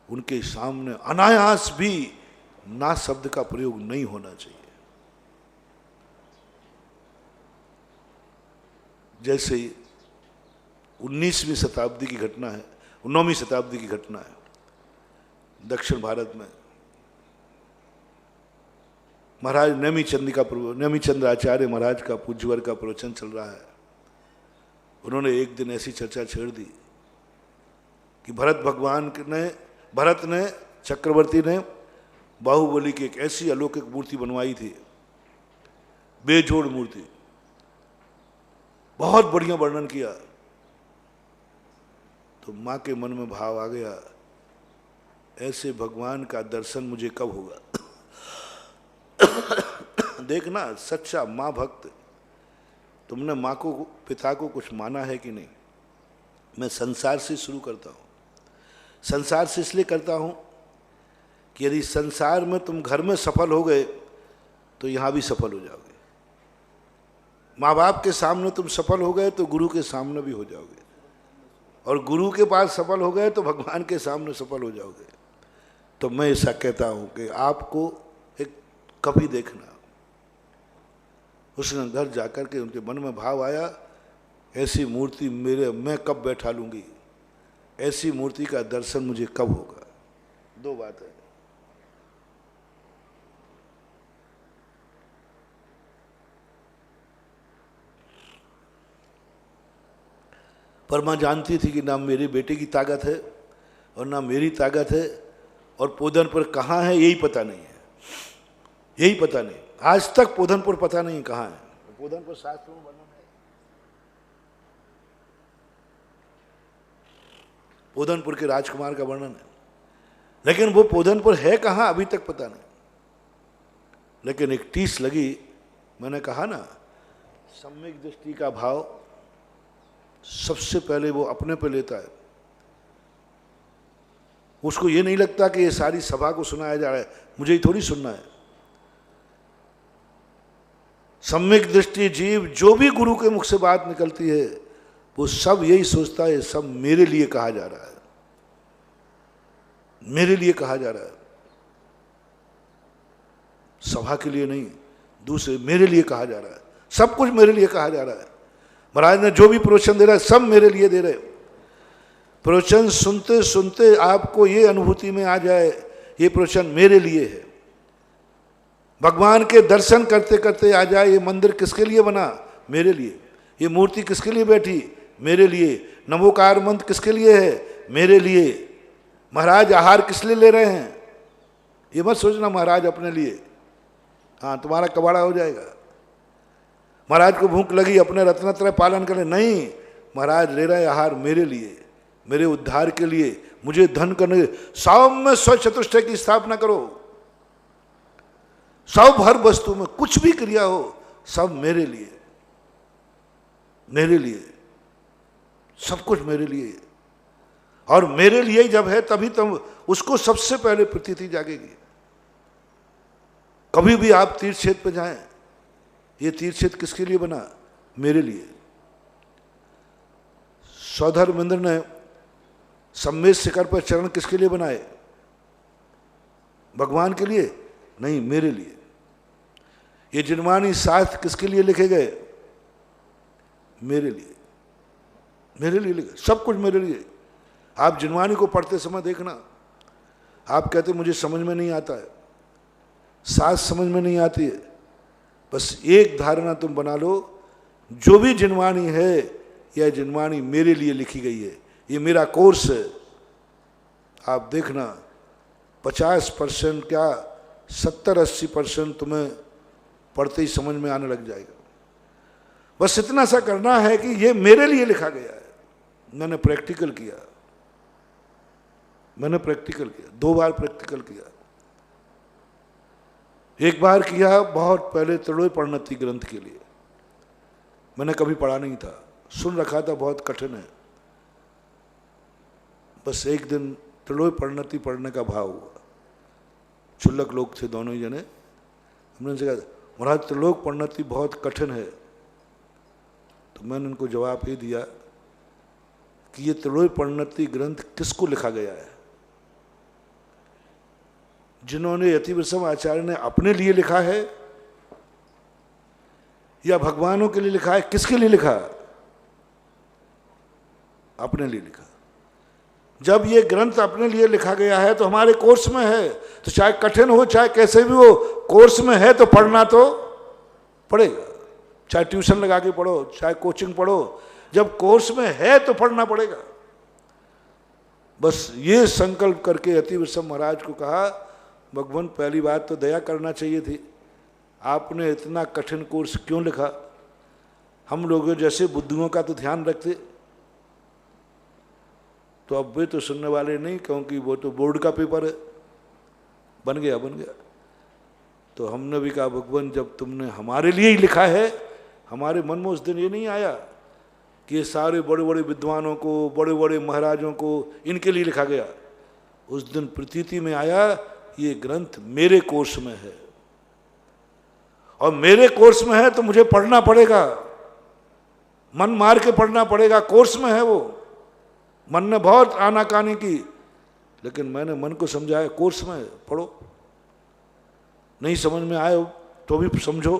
उनके सामने अनायास भी ना शब्द का प्रयोग नहीं होना चाहिए। जैसे 19वीं शताब्दी की घटना है, 9वीं शताब्दी की घटना है, दक्षिण भारत में महाराज नेमीचंद्र आचार्य महाराज का पूज्यवर का प्रवचन चल रहा है। उन्होंने एक दिन ऐसी चर्चा छेड़ दी कि भरत ने चक्रवर्ती ने बाहुबली की एक ऐसी अलौकिक मूर्ति बनवाई थी, बेजोड़ मूर्ति, बहुत बढ़िया वर्णन किया। तो मां के मन में भाव आ गया, ऐसे भगवान का दर्शन मुझे कब होगा। देखना सच्चा मां भक्त, तुमने मां को पिता को कुछ माना है कि नहीं। मैं संसार से शुरू करता हूं। संसार से इसलिए करता हूं कि यदि संसार में तुम घर में सफल हो गए तो यहां भी सफल हो जाओगे। माँ बाप के सामने तुम सफल हो गए तो गुरु के सामने भी हो जाओगे, और गुरु के पास सफल हो गए तो भगवान के सामने सफल हो जाओगे। तो मैं ऐसा कहता हूं कि आपको एक कभी देखना। उसने घर जाकर के उनके मन में भाव आया, ऐसी मूर्ति मैं कब बैठा लूंगी, ऐसी मूर्ति का दर्शन मुझे कब होगा। दो बात है। पर मां जानती थी कि ना मेरे बेटे की ताकत है और ना मेरी ताकत है, और पोधनपुर कहाँ है यही पता नहीं है, यही पता नहीं। आज तक पोधनपुर पता नहीं कहाँ है। पोधनपुर शास्त्र में वर्णन है, पोधनपुर के राजकुमार का वर्णन है, लेकिन वो पोधनपुर है कहाँ अभी तक पता नहीं। लेकिन एक टीस लगी, मैंने कहा ना, सम्यक दृष्टि का भाव सबसे पहले वो अपने पे लेता है। उसको ये नहीं लगता कि ये सारी सभा को सुनाया जा रहा है, मुझे ही थोड़ी सुनना है। सम्यक दृष्टि जीव जो भी गुरु के मुख से बात निकलती है वो सब यही सोचता है, सब मेरे लिए कहा जा रहा है, मेरे लिए कहा जा रहा है, सभा के लिए नहीं, दूसरे मेरे लिए कहा जा रहा है, सब कुछ मेरे लिए कहा जा रहा है। महाराज ने जो भी प्रवचन दे रहा है सब मेरे लिए दे रहे। प्रवचन सुनते सुनते आपको ये अनुभूति में आ जाए ये प्रवचन मेरे लिए है। भगवान के दर्शन करते करते आ जाए ये मंदिर किसके लिए बना, मेरे लिए। ये मूर्ति किसके लिए बैठी, मेरे लिए। नमोकार मंत्र किसके लिए है, मेरे लिए। महाराज आहार किस लिए ले रहे हैं, ये मत सोचना महाराज अपने लिए, हाँ तुम्हारा कबाड़ा हो जाएगा। महाराज को भूख लगी अपने रत्नत्रय पालन करें, नहीं, महाराज ले रहे आहार मेरे लिए, मेरे उद्धार के लिए, मुझे धन करने, सब में स्वचतुष्टय की स्थापना करो, सब हर वस्तु में कुछ भी क्रिया हो सब मेरे लिए, मेरे लिए, सब कुछ मेरे लिए। और मेरे लिए ही जब है तभी तुम उसको सबसे पहले प्रतीति जागेगी। कभी भी आप तीर्थ क्षेत्र पर जाएं, ये तीर्थ क्षेत्र किसके लिए बना? मेरे लिए। सौधर्मेंद्र ने सम्मेद शिखर पर चरण किसके लिए बनाए? भगवान के लिए नहीं, मेरे लिए। ये जिनवानी शास्त्र किसके लिए लिखे गए? मेरे लिए, मेरे लिए लिखे, सब कुछ मेरे लिए। आप जिनवानी को पढ़ते समय देखना, आप कहते मुझे समझ में नहीं आता है, शास्त्र समझ में नहीं आती है, बस एक धारणा तुम बना लो, जो भी जिनवानी है यह जिनवानी मेरे लिए लिखी गई है, ये मेरा कोर्स है। आप देखना 50% क्या 70-80% तुम्हें पढ़ते ही समझ में आने लग जाएगा। बस इतना सा करना है कि ये मेरे लिए लिखा गया है। मैंने प्रैक्टिकल किया, मैंने प्रैक्टिकल किया, 2 बार प्रैक्टिकल किया। एक बार किया बहुत पहले त्रिलोक परिणति ग्रंथ के लिए, मैंने कभी पढ़ा नहीं था, सुन रखा था बहुत कठिन है। बस एक दिन त्रिलोक परिणति पढ़ने का भाव हुआ, क्षुल्लक लोग थे दोनों ही जने, हमने उनसे कहा महाराज त्रिलोक परिणति बहुत कठिन है। तो मैंने उनको जवाब ये दिया कि ये त्रिलोक परिणति ग्रंथ किसको लिखा गया है? जिन्होंने यतिवृषभ आचार्य ने अपने लिए लिखा है या भगवानों के लिए लिखा है? किसके लिए लिखा? अपने लिए लिखा। जब ये ग्रंथ अपने लिए लिखा गया है तो हमारे कोर्स में है, तो चाहे कठिन हो चाहे कैसे भी हो, कोर्स में है तो पढ़ना तो पड़ेगा। चाहे ट्यूशन लगा के पढ़ो, चाहे कोचिंग पढ़ो, जब कोर्स में है तो पढ़ना पड़ेगा। बस ये संकल्प करके यतिवृषभ महाराज को कहा, भगवान पहली बात तो दया करना चाहिए थी, आपने इतना कठिन कोर्स क्यों लिखा? हम लोगों जैसे बुद्धियों का तो ध्यान रखते। तो अब वे तो सुनने वाले नहीं, क्योंकि वो तो बोर्ड का पेपर है, बन गया बन गया। तो हमने भी कहा भगवान जब तुमने हमारे लिए ही लिखा है, हमारे मन में उस दिन ये नहीं आया कि ये सारे बड़े बड़े विद्वानों को, बड़े बड़े महाराजों को इनके लिए लिखा गया। उस दिन प्रतीति में आया ये ग्रंथ मेरे कोर्स में है, और मेरे कोर्स में है तो मुझे पढ़ना पड़ेगा, मन मार के पढ़ना पड़ेगा। कोर्स में है वो, मन ने बहुत आनाकानी की, लेकिन मैंने मन को समझाया कोर्स में पढ़ो, नहीं समझ में आए तो भी समझो।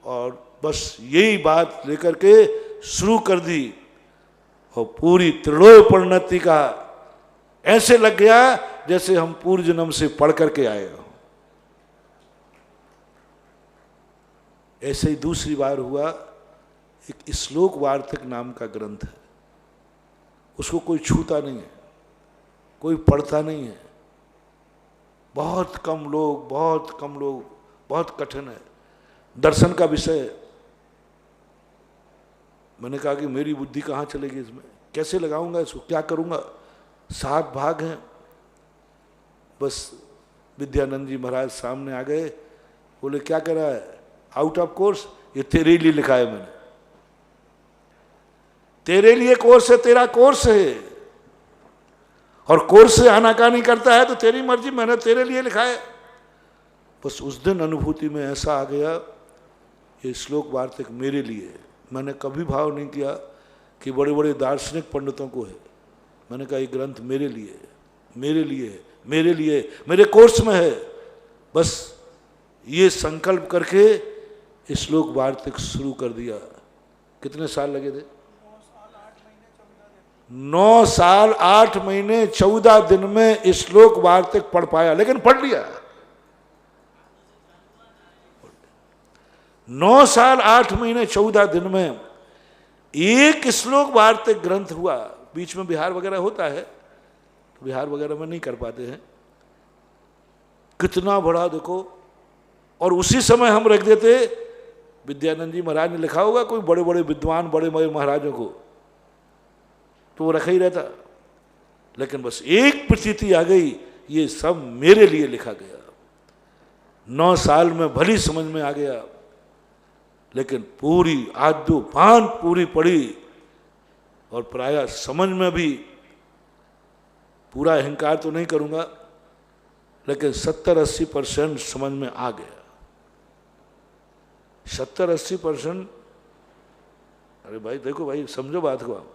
और बस यही बात लेकर के शुरू कर दी, और पूरी त्रिलोक परिणति का ऐसे लग गया जैसे हम पूर्व जन्म से पढ़ करके आए हो। ऐसे ही दूसरी बार हुआ, एक श्लोक वार्तिक नाम का ग्रंथ है, उसको कोई छूता नहीं है, कोई पढ़ता नहीं है, बहुत कम लोग, बहुत कम लोग, बहुत कठिन है, दर्शन का विषय है। मैंने कहा कि मेरी बुद्धि कहाँ चलेगी इसमें, कैसे लगाऊंगा इसको, क्या करूंगा? 7 भाग हैं। बस विद्यानंद जी महाराज सामने आ गए, बोले क्या कर रहा है? आउट ऑफ कोर्स, ये तेरे लिए लिखा है मैंने, तेरे लिए कोर्स है, तेरा कोर्स है, और कोर्स से आनाकानी करता है तो तेरी मर्जी, मैंने तेरे लिए लिखा है। बस उस दिन अनुभूति में ऐसा आ गया, ये श्लोक वार्तिक मेरे लिए है। मैंने कभी भाव नहीं किया कि बड़े बड़े दार्शनिक पंडितों को है, मैंने कहा ये ग्रंथ मेरे लिए है, मेरे लिए है, मेरे लिए, मेरे कोर्स में है। बस ये संकल्प करके ये श्लोक वार्तिक शुरू कर दिया। कितने साल लगे थे? 9 साल 8 महीने 14 दिन में श्लोक वार्तिक पढ़ पाया, लेकिन पढ़ लिया। 9 साल 8 महीने 14 दिन में एक श्लोक वार्तिक ग्रंथ हुआ। बीच में बिहार वगैरह होता है, तो बिहार वगैरह में नहीं कर पाते हैं। कितना बड़ा देखो, और उसी समय हम रख देते, विद्यानंद जी महाराज ने लिखा होगा कोई बड़े बड़े विद्वान, बड़े बड़े महाराजों को, तो वो रखा ही रहता। लेकिन बस एक प्रतीति आ गई, ये सब मेरे लिए लिखा गया। 9 साल में भली समझ में आ गया, लेकिन पूरी आद्य पान पूरी पड़ी और प्रायः समझ में भी, पूरा अहंकार तो नहीं करूंगा, लेकिन 70-80% समझ में आ गया। 70-80%। अरे भाई देखो भाई, समझो बात को आप।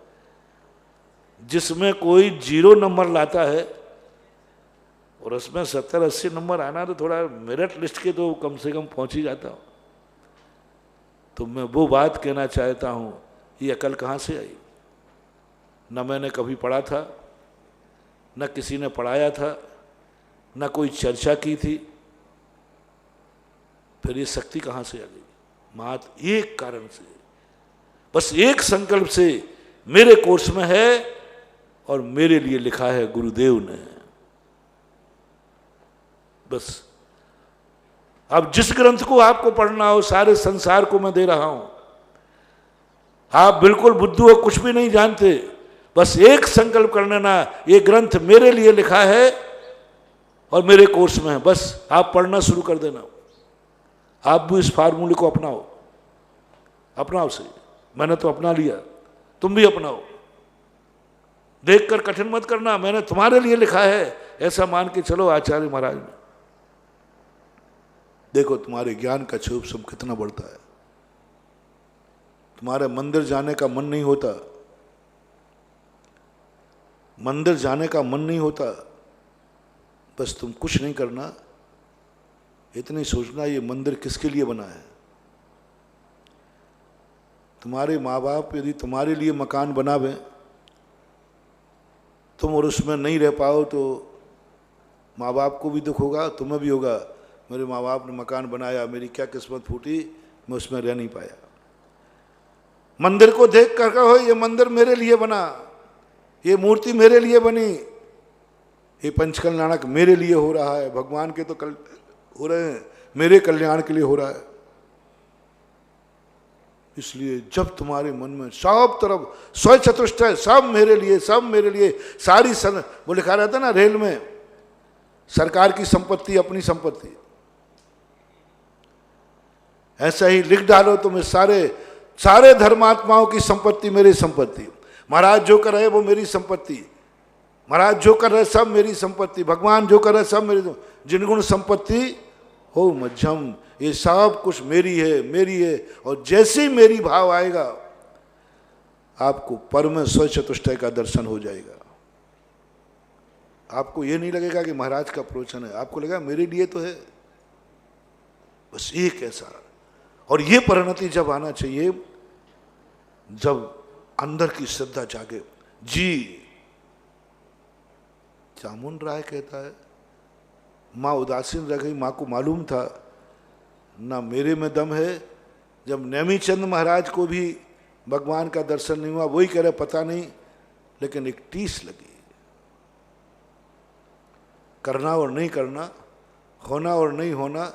जिसमें कोई 0 नंबर लाता है और उसमें 70-80 नंबर आना, तो थोड़ा मेरिट लिस्ट के तो कम से कम पहुंच ही जाता हूं। तो मैं वो बात कहना चाहता हूं, ये अकल कहाँ से आई? न मैंने कभी पढ़ा था, न किसी ने पढ़ाया था, न कोई चर्चा की थी, फिर ये शक्ति कहाँ से आ गई? मात्र एक कारण से, बस एक संकल्प से, मेरे कोर्स में है और मेरे लिए लिखा है गुरुदेव ने। बस अब जिस ग्रंथ को आपको पढ़ना हो, सारे संसार को मैं दे रहा हूं। आप बिल्कुल बुद्धू हो, कुछ भी नहीं जानते, बस एक संकल्प कर लेना, ये ग्रंथ मेरे लिए लिखा है और मेरे कोर्स में है। बस आप पढ़ना शुरू कर देना। आप भी इस फार्मूले को अपनाओ, अपनाओ सही। मैंने तो अपना लिया, तुम भी अपनाओ। देखकर कठिन मत करना, मैंने तुम्हारे लिए लिखा है, ऐसा मान के चलो आचार्य महाराज ने। देखो तुम्हारे ज्ञान का क्षोभ कितना बढ़ता है। तुम्हारे मंदिर जाने का मन नहीं होता, मंदिर जाने का मन नहीं होता, बस तुम कुछ नहीं करना, इतनी सोचना ये मंदिर किसके लिए बना है। तुम्हारे माँ बाप यदि तुम्हारे लिए मकान बनावे, तुम और उसमें नहीं रह पाओ तो माँ बाप को भी दुख होगा, तुम्हें भी होगा। मेरे माँ बाप ने मकान बनाया, मेरी क्या किस्मत फूटी, मैं उसमें रह नहीं पाया। मंदिर को देख कर कहो ये मंदिर मेरे लिए बना, ये मूर्ति मेरे लिए बनी, ये पंचकल्याणक मेरे लिए हो रहा है, भगवान के तो कल हो रहे हैं, मेरे कल्याण के लिए हो रहा है। इसलिए जब तुम्हारे मन में सब तरफ स्व चतुष्टय, सब मेरे लिए, सब मेरे लिए, सारी वो लिखा रहता है ना रेल में, सरकार की संपत्ति अपनी संपत्ति, ऐसा ही लिख डालो तुम्हें, सारे धर्मात्माओं की संपत्ति मेरी संपत्ति, महाराज जो कर रहे वो मेरी संपत्ति, महाराज जो कर रहे सब मेरी संपत्ति, भगवान जो कर रहे सब मेरी, जिनगुण संपत्ति हो मध्यम, ये सब कुछ मेरी है, मेरी है। और जैसे ही मेरी भाव आएगा, आपको परम स्व चतुष्टय का दर्शन हो जाएगा। आपको ये नहीं लगेगा कि महाराज का प्रवचन है, आपको लगेगा मेरे लिए तो है। बस एक ऐसा, और ये परिणति जब आना चाहिए, जब अंदर की श्रद्धा जागे। जी चामुंड राय कहता है, माँ उदासीन रह गई, माँ को मालूम था ना मेरे में दम है। जब नेमीचंद महाराज को भी भगवान का दर्शन नहीं हुआ, वही कह रहे पता नहीं, लेकिन एक टीस लगी। करना और नहीं करना, होना और नहीं होना,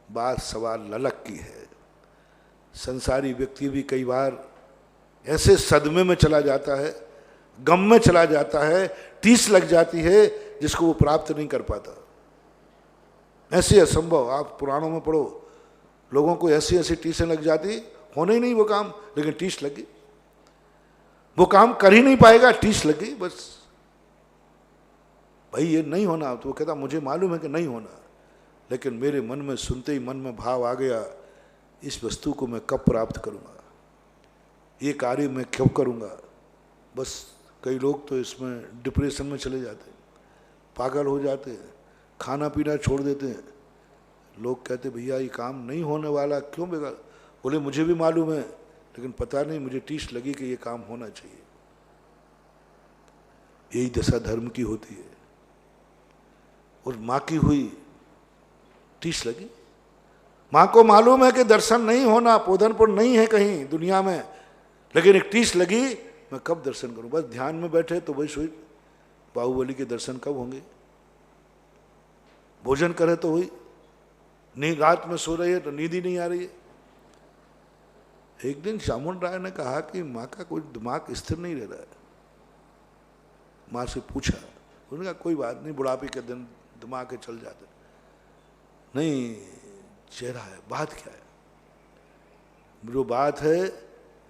बात सवाल ललक की है। संसारी व्यक्ति भी कई बार ऐसे सदमे में चला जाता है, गम में चला जाता है, टीस लग जाती है जिसको वो प्राप्त नहीं कर पाता। ऐसे असंभव, आप पुराणों में पढ़ो, लोगों को ऐसी ऐसी टीसें लग जाती, होने ही नहीं वो काम, लेकिन टीस लगी, वो काम कर ही नहीं पाएगा, टीस लगी। बस भाई ये नहीं होना, तो वो कहता मुझे मालूम है कि नहीं होना, लेकिन मेरे मन में सुनते ही मन में भाव आ गया, इस वस्तु को मैं कब प्राप्त करूंगा, ये कार्य मैं कब करूंगा। बस कई लोग तो इसमें डिप्रेशन में चले जाते हैं, पागल हो जाते हैं, खाना पीना छोड़ देते हैं। लोग कहते भैया ये काम नहीं होने वाला, क्यों बेकार? बोले मुझे भी मालूम है, लेकिन पता नहीं, मुझे टीस लगी कि ये काम होना चाहिए। यही दशा धर्म की होती है। और माँ की हुई, टीस लगी। माँ को मालूम है कि दर्शन नहीं होना, पोधनपुर नहीं है कहीं दुनिया में, लेकिन एक टीस लगी, मैं कब दर्शन करूं। बस ध्यान में बैठे तो वही सोच, बाहुबली के दर्शन कब होंगे, भोजन करे तो वही, नींद, रात में सो रही है तो नींद ही नहीं आ रही है। एक दिन चामुंड राय ने कहा कि माँ का कोई दिमाग स्थिर नहीं रह रहा है, माँ से पूछा, उन्होंने कहा कोई बात नहीं, बुढ़ापे के दिन दिमाग के चल जाते। नहीं, चेहरा है, बात क्या है? जो बात है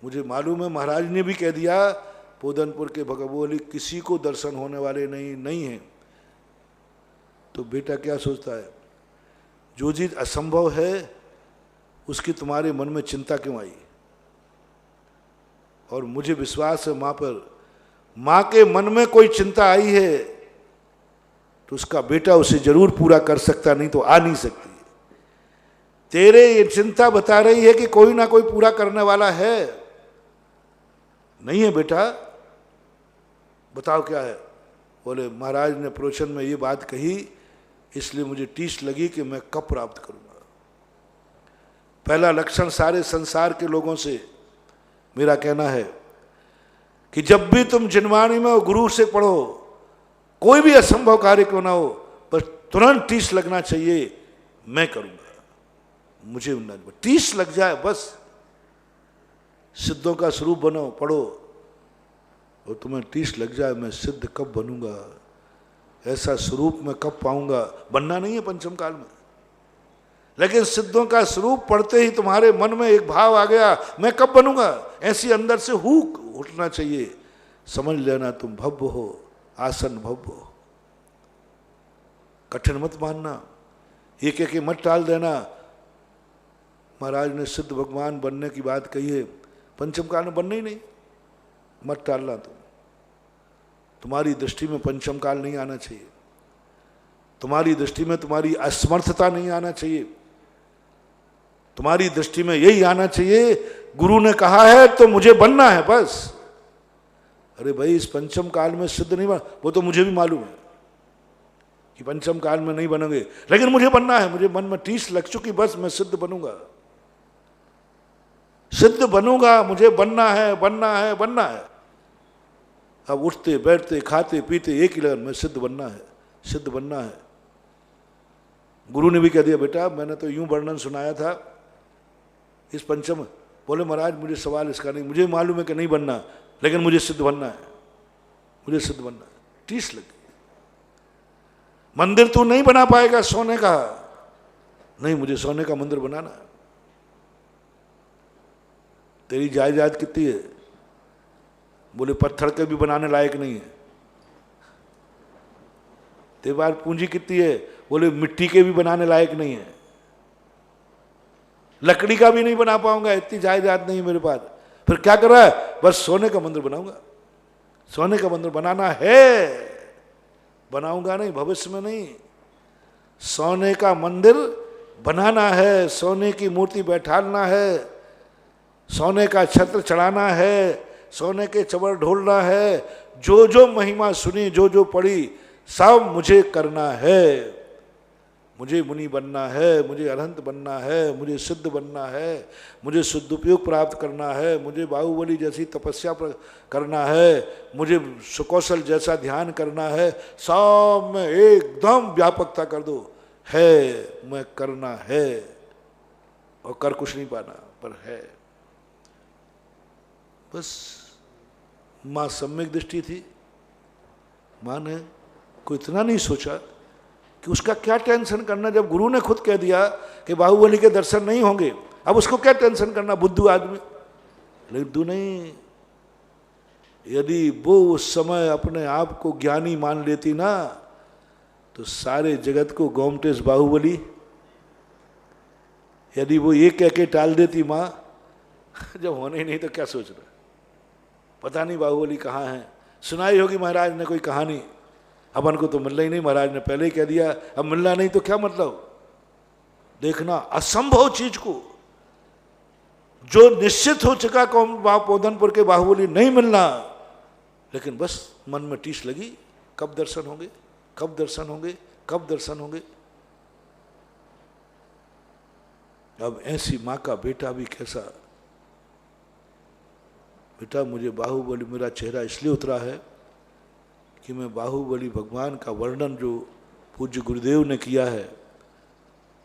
मुझे मालूम है, महाराज ने भी कह दिया पोदनपुर के भगवोली किसी को दर्शन होने वाले नहीं है। तो बेटा क्या सोचता है? जो चीज असंभव है उसकी तुम्हारे मन में चिंता क्यों आई? और मुझे विश्वास है मां पर, मां के मन में कोई चिंता आई है तो उसका बेटा उसे जरूर पूरा कर सकता, नहीं तो आ नहीं सकती। तेरे ये चिंता बता रही है कि कोई ना कोई पूरा करने वाला है। नहीं है बेटा, बताओ क्या है? बोले महाराज ने प्रवचन में ये बात कही, इसलिए मुझे टीस लगी कि मैं कब प्राप्त करूंगा। पहला लक्षण सारे संसार के लोगों से मेरा कहना है कि जब भी तुम जिनवाणी में गुरु से पढ़ो, कोई भी असंभव कार्य क्यों ना हो, पर तुरंत टीस लगना चाहिए, मैं करूंगा, मुझे न टीस लग जाए बस। सिद्धों का स्वरूप बनो, पढ़ो, और तुम्हें टीस लग जाए मैं सिद्ध कब बनूंगा, ऐसा स्वरूप मैं कब पाऊंगा। बनना नहीं है पंचम काल में, लेकिन सिद्धों का स्वरूप पढ़ते ही तुम्हारे मन में एक भाव आ गया, मैं कब बनूंगा, ऐसी अंदर से हुक उठना चाहिए। समझ लेना तुम भव्य हो, आसन भव्य हो। कठिन मत मानना, एक एक मत टाल देना। महाराज ने सिद्ध भगवान बनने की बात कही है, पंचम काल में बनना ही नहीं, मत टालना। तुम्हारी दृष्टि में पंचम काल नहीं आना चाहिए, तुम्हारी दृष्टि में तुम्हारी असमर्थता नहीं आना चाहिए, तुम्हारी दृष्टि में यही आना चाहिए गुरु ने कहा है तो मुझे बनना है बस। अरे भाई, इस पंचम काल में सिद्ध नहीं बना, वो तो मुझे भी मालूम है कि पंचम काल में नहीं बनोगे, लेकिन मुझे बनना है। मुझे मन में टीस लग चुकी, बस मैं सिद्ध बनूंगा, सिद्ध बनूंगा, मुझे बनना है, बनना है, बनना है। अब उठते बैठते खाते पीते एक ही लगन, मैं सिद्ध बनना है, सिद्ध बनना है। गुरु ने भी कह दिया, बेटा मैंने तो यूं वर्णन सुनाया था इस पंचम। बोले महाराज मुझे सवाल इसका नहीं, मुझे मालूम है कि नहीं बनना, लेकिन मुझे सिद्ध बनना है, मुझे सिद्ध बनना है। टीस लगी। मंदिर तू नहीं बना पाएगा सोने का, नहीं मुझे सोने का मंदिर बनाना है। तेरी जायदाद कितनी है? बोले पत्थर के भी बनाने लायक नहीं है। तेरे पास पूंजी कितनी है? बोले मिट्टी के भी बनाने लायक नहीं है, लकड़ी का भी नहीं बना पाऊंगा, इतनी जायदाद नहीं है मेरे पास। फिर क्या कर रहा है? बस सोने का मंदिर बनाऊंगा, सोने का मंदिर बनाना है, बनाऊंगा नहीं, भविष्य में नहीं, सोने का मंदिर बनाना है, सोने की मूर्ति बैठाना है, सोने का छत्र चढ़ाना है, सोने के चवर ढोलना है। जो जो महिमा सुनी, जो जो पढ़ी, सब मुझे करना है। मुझे मुनि बनना है, मुझे अरहंत बनना है, मुझे सिद्ध बनना है, मुझे शुद्धोपयोग प्राप्त करना है, मुझे बाहुबली जैसी तपस्या करना है, मुझे सुकौशल जैसा ध्यान करना है। सब में एकदम व्यापकता कर दो, है मैं करना है, और कर कुछ नहीं पाना पर है। बस माँ सम्यक दृष्टि थी, माँ ने कोई इतना नहीं सोचा कि उसका क्या टेंशन करना, जब गुरु ने खुद कह दिया कि बाहुबली के दर्शन नहीं होंगे, अब उसको क्या टेंशन करना। बुद्धू आदमी, बुद्धू नहीं। यदि वो उस समय अपने आप को ज्ञानी मान लेती ना, तो सारे जगत को गोमटेश बाहुबली, यदि वो ये कह के टाल देती माँ, जब होने ही नहीं तो क्या सोच रहा, पता नहीं बाहुबली कहाँ है। सुनाई होगी महाराज ने कोई कहानी, अपन को तो मिलना ही नहीं, महाराज ने पहले ही कह दिया, अब मिलना नहीं तो क्या मतलब। देखना असंभव चीज को, जो निश्चित हो चुका पोदनपुर के बाहुबली नहीं मिलना, लेकिन बस मन में टीस लगी, कब दर्शन होंगे, कब दर्शन होंगे, कब दर्शन होंगे। अब ऐसी माँ का बेटा भी कैसा। बेटा मुझे बाहुबली, मेरा चेहरा इसलिए उतरा है कि मैं बाहुबली भगवान का वर्णन जो पूज्य गुरुदेव ने किया है,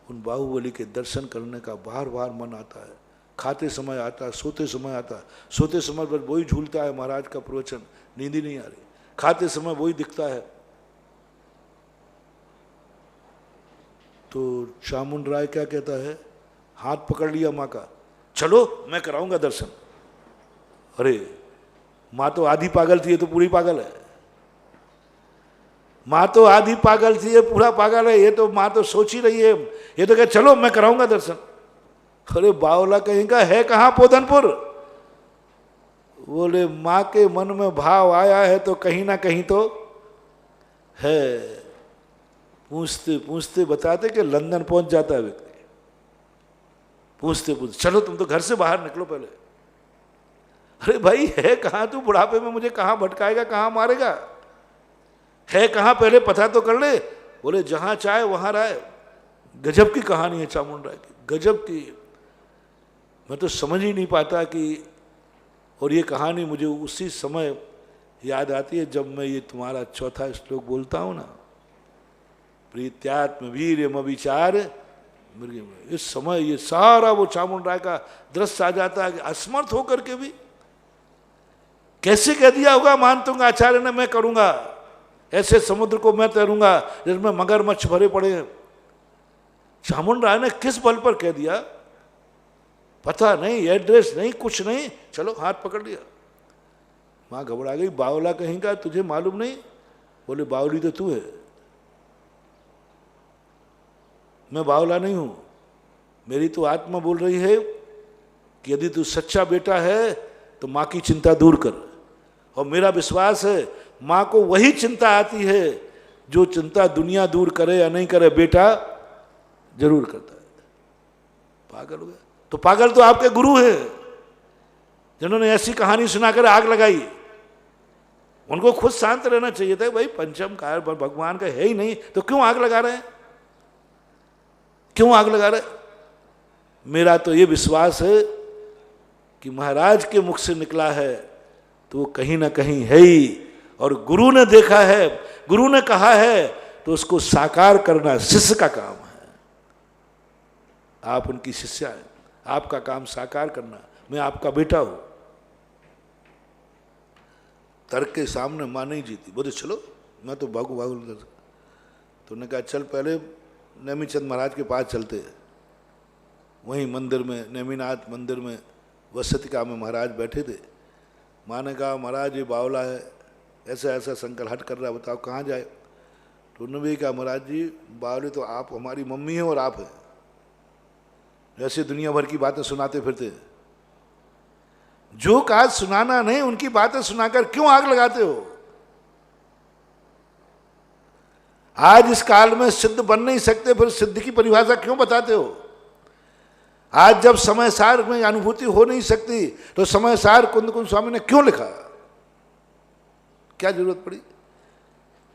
उन बाहुबली के दर्शन करने का बार बार मन आता है। खाते समय आता है, सोते समय आता है। सोते समय बस वही झूलता है महाराज का प्रवचन, नींद ही नहीं आ रही। खाते समय वही दिखता है। तो चामुंड राय क्या कहता है, हाथ पकड़ लिया माँ का, चलो मैं कराऊंगा दर्शन। अरे माँ तो आधी पागल थी, ये तो पूरी पागल है। माँ तो आधी पागल थी, ये पूरा पागल है। ये तो माँ तो सोच ही रही है, ये तो कहे चलो मैं कराऊंगा दर्शन। अरे बावला कहेगा है कहाँ पोधनपुर। बोले माँ के मन में भाव आया है तो कहीं ना कहीं तो है। पूछते पूछते बताते कि लंदन पहुंच जाता है व्यक्ति। पूछते पूछते चलो तुम तो घर से बाहर निकलो पहले। अरे भाई है कहाँ तू, बुढ़ापे में मुझे कहाँ भटकाएगा, कहाँ मारेगा, है कहाँ पहले पता तो कर ले। बोले जहाँ चाहे वहाँ राय। गजब की कहानी है चामुंड राय की, गजब की। मैं तो समझ ही नहीं पाता कि, और ये कहानी मुझे उसी समय याद आती है जब मैं ये तुम्हारा चौथा श्लोक बोलता हूँ ना, प्रीत्यात्म वीर्यम विचार मृग। इस समय ये सारा वो चामुंड राय का दृश्य आ जाता है कि असमर्थ होकर के भी कैसे कह दिया होगा मानतुंग आचार्य ने, मैं करूंगा ऐसे समुद्र को मैं तैरूंगा जिसमें मगरमच्छ भरे पड़े हैं। चामुंड राय ने किस बल पर कह दिया पता नहीं, एड्रेस नहीं, कुछ नहीं, चलो हाथ पकड़ लिया। माँ घबरा गई, बावला कहेगा तुझे मालूम नहीं। बोले बावली तो तू है, मैं बावला नहीं हूं। मेरी तो आत्मा बोल रही है कि यदि तू सच्चा बेटा है तो माँ की चिंता दूर कर। और मेरा विश्वास है माँ को वही चिंता आती है जो चिंता दुनिया दूर करे या नहीं करे, बेटा जरूर करता है। पागल हो गया। तो पागल तो आपके गुरु हैं जिन्होंने ऐसी कहानी सुनाकर आग लगाई। उनको खुद शांत रहना चाहिए था, भाई पंचम कार भगवान का है ही नहीं तो क्यों आग लगा रहे हैं, क्यों आग लगा रहे। मेरा तो ये विश्वास है कि महाराज के मुख से निकला है तो वो कहीं ना कहीं है ही, और गुरु ने देखा है, गुरु ने कहा है तो उसको साकार करना शिष्य का काम है। आप उनकी शिष्या हैं, आपका काम साकार करना। मैं आपका बेटा हूं। तर्क के सामने मां नहीं जीती। बोले चलो मैं तो भागू भागू कर सकता। तो उन्होंने कहा चल पहले नेमीचंद महाराज के पास चलते हैं। वहीं मंदिर में, नेमीनाथ मंदिर में वसतिका में महाराज बैठे थे। माँ ने कहा महाराज ये बावला है, ऐसा ऐसा संकल्प कर रहा है, बताओ कहाँ जाए। तो उन्होंने भी कहा महाराज जी बावले तो आप हमारी मम्मी हैं और आप हैं, ऐसे दुनिया भर की बातें सुनाते फिरते हैं। जो काज सुनाना नहीं उनकी बातें सुनाकर क्यों आग लगाते हो। आज इस काल में सिद्ध बन नहीं सकते, फिर सिद्ध की परिभाषा क्यों बताते हो। आज जब समय सार में अनुभूति हो नहीं सकती तो समय सार कुंद कुंद स्वामी ने क्यों लिखा, क्या जरूरत पड़ी।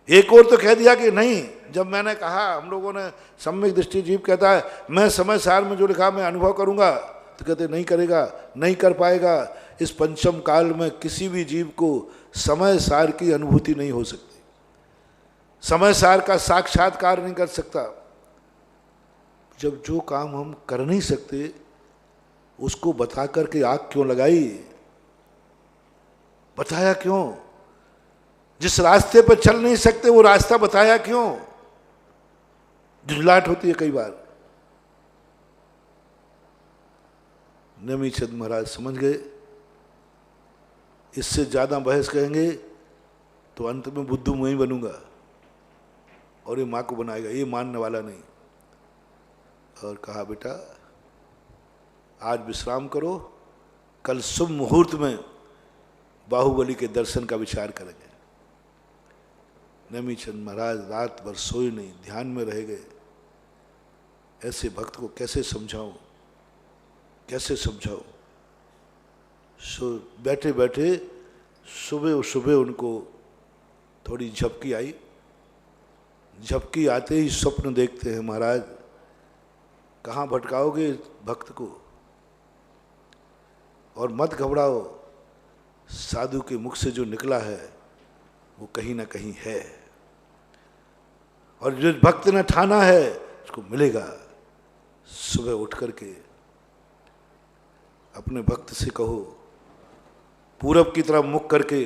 एक और तो कह दिया कि नहीं, जब मैंने कहा, हम लोगों ने सम्यक दृष्टि जीव कहता है मैं समय सार में जो लिखा मैं अनुभव करूंगा, तो कहते नहीं करेगा, नहीं कर पाएगा। इस पंचम काल में किसी भी जीव को समय सार की अनुभूति नहीं हो सकती, समय सार का साक्षात्कार नहीं कर सकता। जब जो काम हम कर नहीं सकते उसको बता करके आग क्यों लगाई, बताया क्यों। जिस रास्ते पर चल नहीं सकते वो रास्ता बताया क्यों। झुंझलाहट होती है कई बार। नेमीचंद महाराज समझ गए, इससे ज्यादा बहस कहेंगे तो अंत में बुद्धू मैं ही बनूंगा और ये माँ को बनाएगा, ये मानने वाला नहीं। और कहा बेटा आज विश्राम करो, कल शुभ मुहूर्त में बाहुबली के दर्शन का विचार करेंगे। नेमीचंद महाराज रात भर सोए नहीं, ध्यान में रह गए। ऐसे भक्त को कैसे समझाऊं, कैसे समझाऊं। सो बैठे बैठे सुबह सुबह उनको थोड़ी झपकी आई। झपकी आते ही स्वप्न देखते हैं, महाराज कहाँ भटकाओगे भक्त को, और मत घबराओ, साधु के मुख से जो निकला है वो कहीं ना कहीं है, और जो भक्त ने ठाना है उसको मिलेगा। सुबह उठ करके अपने भक्त से कहो, पूरब की तरफ मुख करके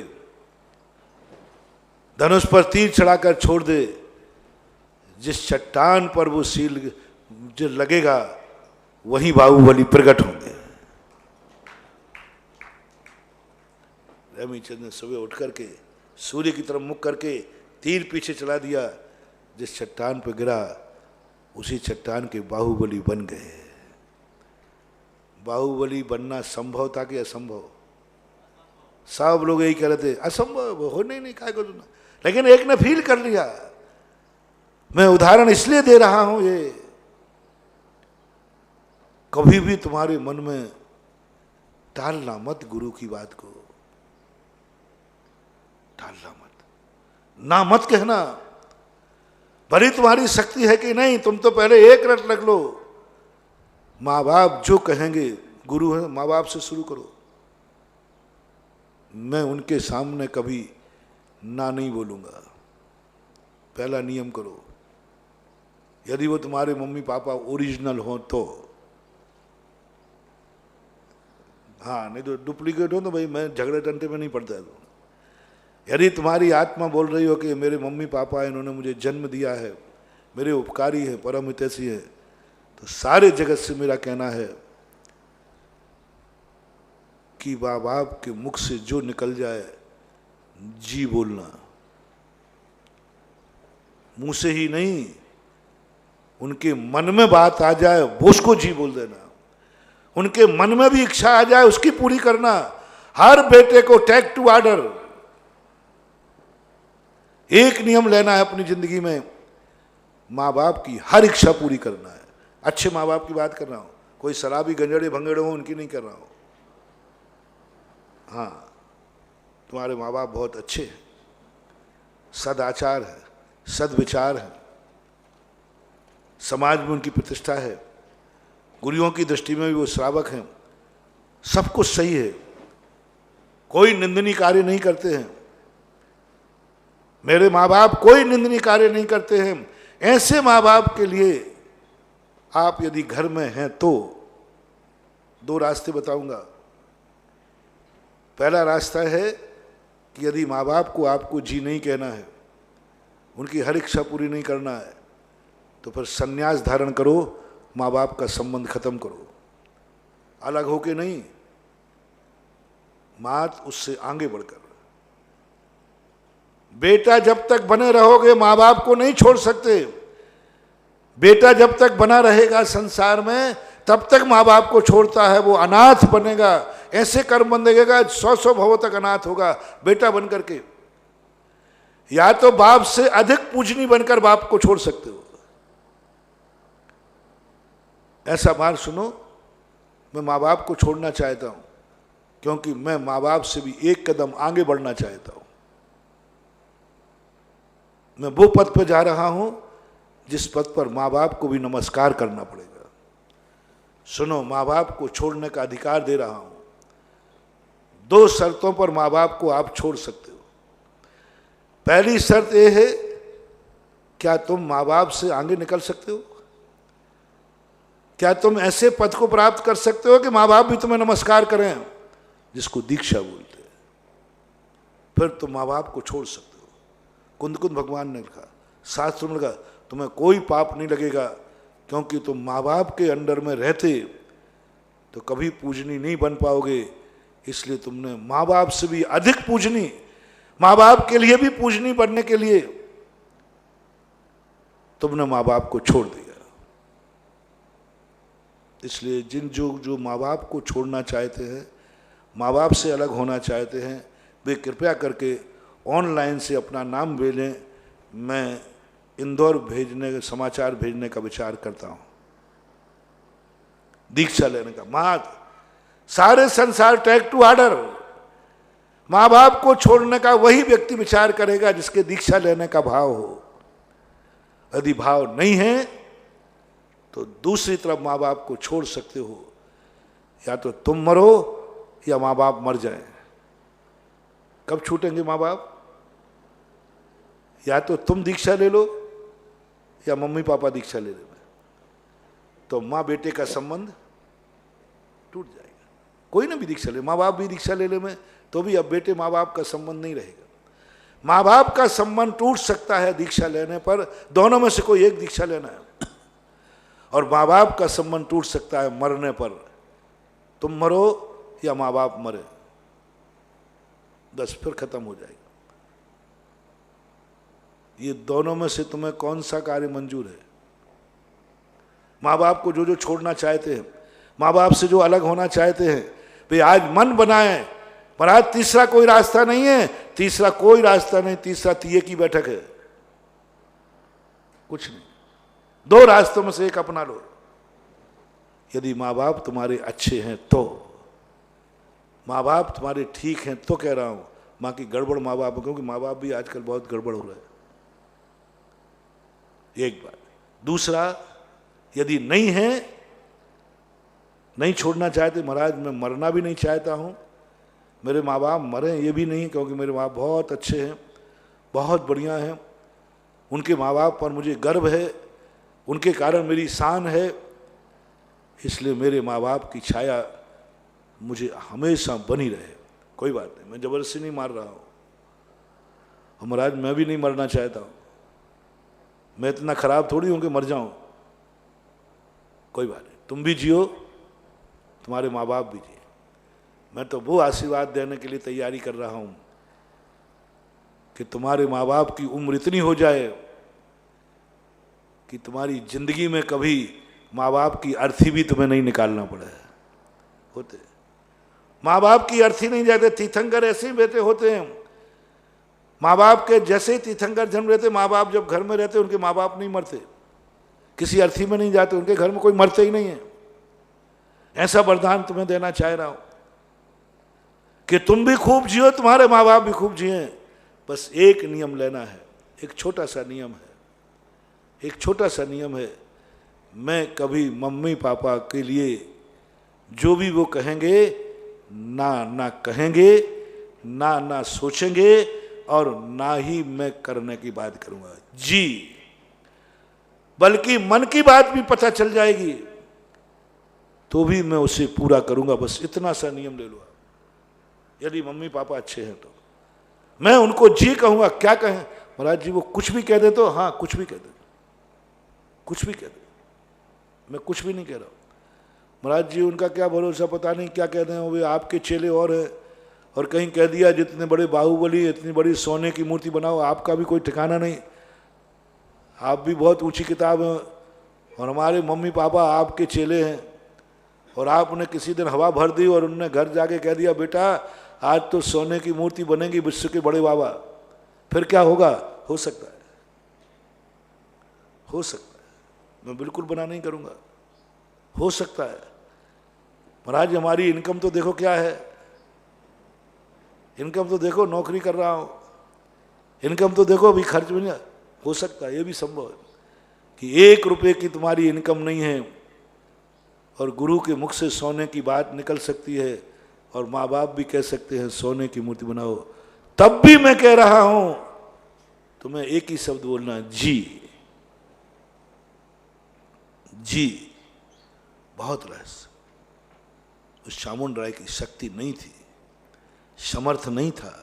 धनुष पर तीर चढ़ाकर छोड़ दे, जिस चट्टान पर वो सील जो लगेगा वहीं बाहुबली प्रकट होंगे। रविचंद्र ने सुबह उठ करके सूर्य की तरफ मुख करके तीर पीछे चला दिया, जिस चट्टान पर गिरा उसी चट्टान के बाहुबली बन गए। बाहुबली बनना संभव था कि असंभव? सब लोग यही कह रहे थे असंभव, हो नहीं क्या करूँ, लेकिन एक ने फील कर लिया। मैं उदाहरण इसलिए दे रहा हूं, ये कभी भी तुम्हारे मन में टालना मत, गुरु की बात को टालना मत, ना मत कहना। भली तुम्हारी शक्ति है कि नहीं, तुम तो पहले एक रट रख लो। माँ बाप जो कहेंगे, गुरु है, माँ बाप से शुरू करो। मैं उनके सामने कभी ना नहीं बोलूंगा, पहला नियम करो। यदि वो तुम्हारे मम्मी पापा ओरिजिनल हो तो, हाँ, नहीं तो डुप्लीकेट हो तो भाई मैं झगड़े टंटे में नहीं पड़ता। तो यदि तुम्हारी आत्मा बोल रही हो कि मेरे मम्मी पापा इन्होंने मुझे जन्म दिया है, मेरे उपकारी है, परम हितैषी है, तो सारे जगत से मेरा कहना है कि माँ बाप के मुख से जो निकल जाए जी बोलना, मुंह से ही नहीं, उनके मन में बात आ जाए वो उसको जी बोल देना। उनके मन में भी इच्छा आ जाए उसकी पूरी करना। हर बेटे को टेक टू ऑर्डर एक नियम लेना है अपनी जिंदगी में, माँ बाप की हर इच्छा पूरी करना है। अच्छे माँ बाप की बात कर रहा हूं, कोई शराबी गंजड़े भंगड़े हो उनकी नहीं कर रहा हूं। हाँ, तुम्हारे माँ बाप बहुत अच्छे हैं, सदाचार है, सद्विचार है, समाज में उनकी प्रतिष्ठा है, गुरुओं की दृष्टि में भी वो श्रावक हैं, सब कुछ सही है, कोई निंदनीय कार्य नहीं करते हैं। मेरे माँ बाप कोई निंदनीय कार्य नहीं करते हैं। ऐसे माँ बाप के लिए आप यदि घर में हैं तो दो रास्ते बताऊंगा। पहला रास्ता है कि यदि माँ बाप को आपको जी नहीं कहना है, उनकी हर इच्छा पूरी नहीं करना है, तो फिर संन्यास धारण करो, माँ बाप का संबंध खत्म करो। अलग होके नहीं, मात उससे आगे बढ़कर। बेटा जब तक बने रहोगे माँ बाप को नहीं छोड़ सकते। बेटा जब तक बना रहेगा संसार में तब तक माँ बाप को छोड़ता है वो अनाथ बनेगा। ऐसे कर्म बंधेगा 100 भवों तक अनाथ होगा बेटा बन करके। या तो बाप से अधिक पूजनी बनकर बाप को छोड़ सकते हो। ऐसा बात सुनो, मैं माँ बाप को छोड़ना चाहता हूं क्योंकि मैं माँ बाप से भी एक कदम आगे बढ़ना चाहता हूं। मैं वो पद पर जा रहा हूं जिस पद पर माँ बाप को भी नमस्कार करना पड़ेगा। सुनो, माँ बाप को छोड़ने का अधिकार दे रहा हूं। 2 शर्तों पर माँ बाप को आप छोड़ सकते हो। पहली शर्त यह है, क्या तुम माँ बाप से आगे निकल सकते हो? क्या तुम ऐसे पद को प्राप्त कर सकते हो कि माँ बाप भी तुम्हें नमस्कार करें, जिसको दीक्षा बोलते हैं? फिर तुम माँ बाप को छोड़ सकते हो। कुंद भगवान ने लिखा, शास्त्र में लिखा, तुम्हें कोई पाप नहीं लगेगा क्योंकि तुम माँ बाप के अंडर में रहते तो कभी पूजनी नहीं बन पाओगे। इसलिए तुमने माँ बाप से भी अधिक पूजनी, माँ बाप के लिए भी पूजनी बनने के लिए तुमने माँ बाप को छोड़ दिया। इसलिए जो माँ बाप को छोड़ना चाहते हैं, माँ बाप से अलग होना चाहते हैं, वे कृपया करके ऑनलाइन से अपना नाम भेजें। मैं इंदौर समाचार भेजने का विचार करता हूं, दीक्षा लेने का। सारे संसार टेक टू ऑर्डर। माँ बाप को छोड़ने का वही व्यक्ति विचार करेगा जिसके दीक्षा लेने का भाव हो। यदि भाव नहीं है तो दूसरी तरफ माँ बाप को छोड़ सकते हो। या तो तुम मरो या माँ बाप मर जाएं। कब छूटेंगे माँ बाप? या तो तुम दीक्षा ले लो या मम्मी पापा दीक्षा ले ले, तो माँ बेटे का संबंध टूट जाएगा। कोई ना भी दीक्षा ले, माँ बाप भी दीक्षा ले ले में, तो भी अब बेटे माँ बाप का संबंध नहीं रहेगा। माँ बाप का संबंध टूट सकता है दीक्षा लेने पर, दोनों में से कोई एक दीक्षा लेना है। और माँ बाप का संबंध टूट सकता है मरने पर, तुम मरो या माँ बाप मरे, बस फिर खत्म हो जाएगा। ये दोनों में से तुम्हें कौन सा कार्य मंजूर है? माँ बाप को जो जो छोड़ना चाहते हैं, माँ बाप से जो अलग होना चाहते हैं, भाई आज मन बनाए, पर आज तीसरा कोई रास्ता नहीं है, तीसरा कोई रास्ता नहीं, तीसरा तीये की बैठक है, कुछ नहीं। दो रास्तों में से एक अपना लो। यदि माँ बाप तुम्हारे अच्छे हैं तो, माँ बाप तुम्हारे ठीक हैं तो कह रहा हूं, माँ की गड़बड़ माँ बाप, क्योंकि माँ बाप भी आजकल बहुत गड़बड़ हो रहा है, एक बात। दूसरा, यदि नहीं है, नहीं छोड़ना चाहते, महाराज मैं मरना भी नहीं चाहता हूं, मेरे माँ बाप मरे ये भी नहीं, क्योंकि मेरे माँ बहुत अच्छे हैं, बहुत बढ़िया हैं, उनके माँ बाप पर मुझे गर्व है, उनके कारण मेरी शान है, इसलिए मेरे माँ बाप की छाया मुझे हमेशा बनी रहे। कोई बात नहीं, मैं जबरदस्ती नहीं मार रहा हूँ, और महाराज मैं भी नहीं मरना चाहता हूँ, मैं इतना खराब थोड़ी हूँ कि मर जाऊँ। कोई बात नहीं, तुम भी जियो, तुम्हारे माँ बाप भी जिए। मैं तो वो आशीर्वाद देने के लिए तैयारी कर रहा हूँ कि तुम्हारे माँ बाप की उम्र इतनी हो जाए कि तुम्हारी जिंदगी में कभी माँ बाप की अर्थी भी तुम्हें नहीं निकालना पड़े। होते माँ बाप की अर्थी नहीं जाते, तीर्थंकर ऐसे ही बेटे होते हैं। माँ बाप के जैसे ही तीर्थंकर जन्म लेते, माँ बाप जब घर में रहते उनके माँ बाप नहीं मरते, किसी अर्थी में नहीं जाते, उनके घर में कोई मरते ही नहीं है। ऐसा वरदान तुम्हें देना चाह रहा हूं कि तुम भी खूब जियो, तुम्हारे माँ बाप भी खूब जिए। बस एक नियम लेना है, एक छोटा सा नियम है, एक छोटा सा नियम है, मैं कभी मम्मी पापा के लिए जो भी वो कहेंगे ना कहेंगे, ना सोचेंगे, और ना ही मैं करने की बात करूंगा जी, बल्कि मन की बात भी पता चल जाएगी तो भी मैं उसे पूरा करूंगा। बस इतना सा नियम ले लो। यदि मम्मी पापा अच्छे हैं तो मैं उनको जी कहूंगा। क्या कहें महाराज जी, वो कुछ भी कह दे तो हाँ, कुछ भी कह दे, कुछ भी कह दे, मैं कुछ भी नहीं कह रहा हूं। महाराज जी उनका क्या भरोसा, पता नहीं क्या कह रहे हैं, वे आपके चेले और हैं, और कहीं कह दिया जितने बड़े बाहुबली, इतनी बड़ी सोने की मूर्ति बनाओ, आपका भी कोई ठिकाना नहीं, आप भी बहुत ऊंची किताब हैं, और हमारे मम्मी पापा आपके चेले हैं, और आपने किसी दिन हवा भर दी और उनने घर जाके कह दिया बेटा आज तो सोने की मूर्ति बनेगी विश्व के बड़े बाबा, फिर क्या होगा? हो सकता है, हो सकता है, मैं बिल्कुल मना नहीं करूंगा, हो सकता है। महाराज हमारी इनकम तो देखो क्या है, इनकम तो देखो, नौकरी कर रहा हूं, इनकम तो देखो, अभी खर्च भी नहीं। हो सकता है, ये भी संभव है कि 1 रुपये की तुम्हारी इनकम नहीं है और गुरु के मुख से सोने की बात निकल सकती है, और माँ बाप भी कह सकते हैं सोने की मूर्ति बनाओ। तब भी मैं कह रहा हूं तुम्हें एक ही शब्द बोलना, जी। जी बहुत रहस्य। उस चामुंड राय की शक्ति नहीं थी, समर्थ नहीं था,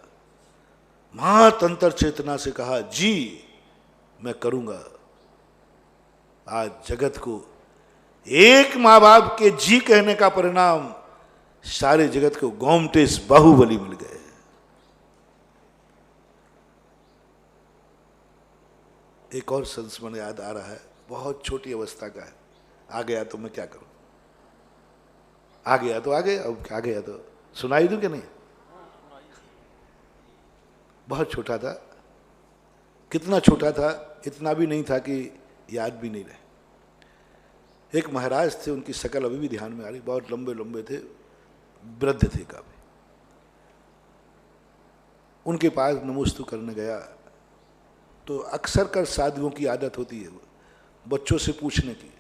महातंत्र चेतना से कहा जी मैं करूंगा। आज जगत को एक माँ बाप के जी कहने का परिणाम सारे जगत को गोमटेश बाहुबली मिल गए। एक और संस्मरण याद आ रहा है, बहुत छोटी अवस्था का है, आ गया तो मैं क्या करूं, आ गया तो आ गया, अब आ गया तो सुनाई दूं कि नहीं? बहुत छोटा था, कितना छोटा था, इतना भी नहीं था कि याद भी नहीं रहे। एक महाराज थे, उनकी शक्ल अभी भी ध्यान में आ रही, बहुत लंबे लंबे थे, वृद्ध थे काफी। उनके पास नमोस्तु करने गया तो अक्सर कर साधुओं की आदत होती है बच्चों से पूछने की,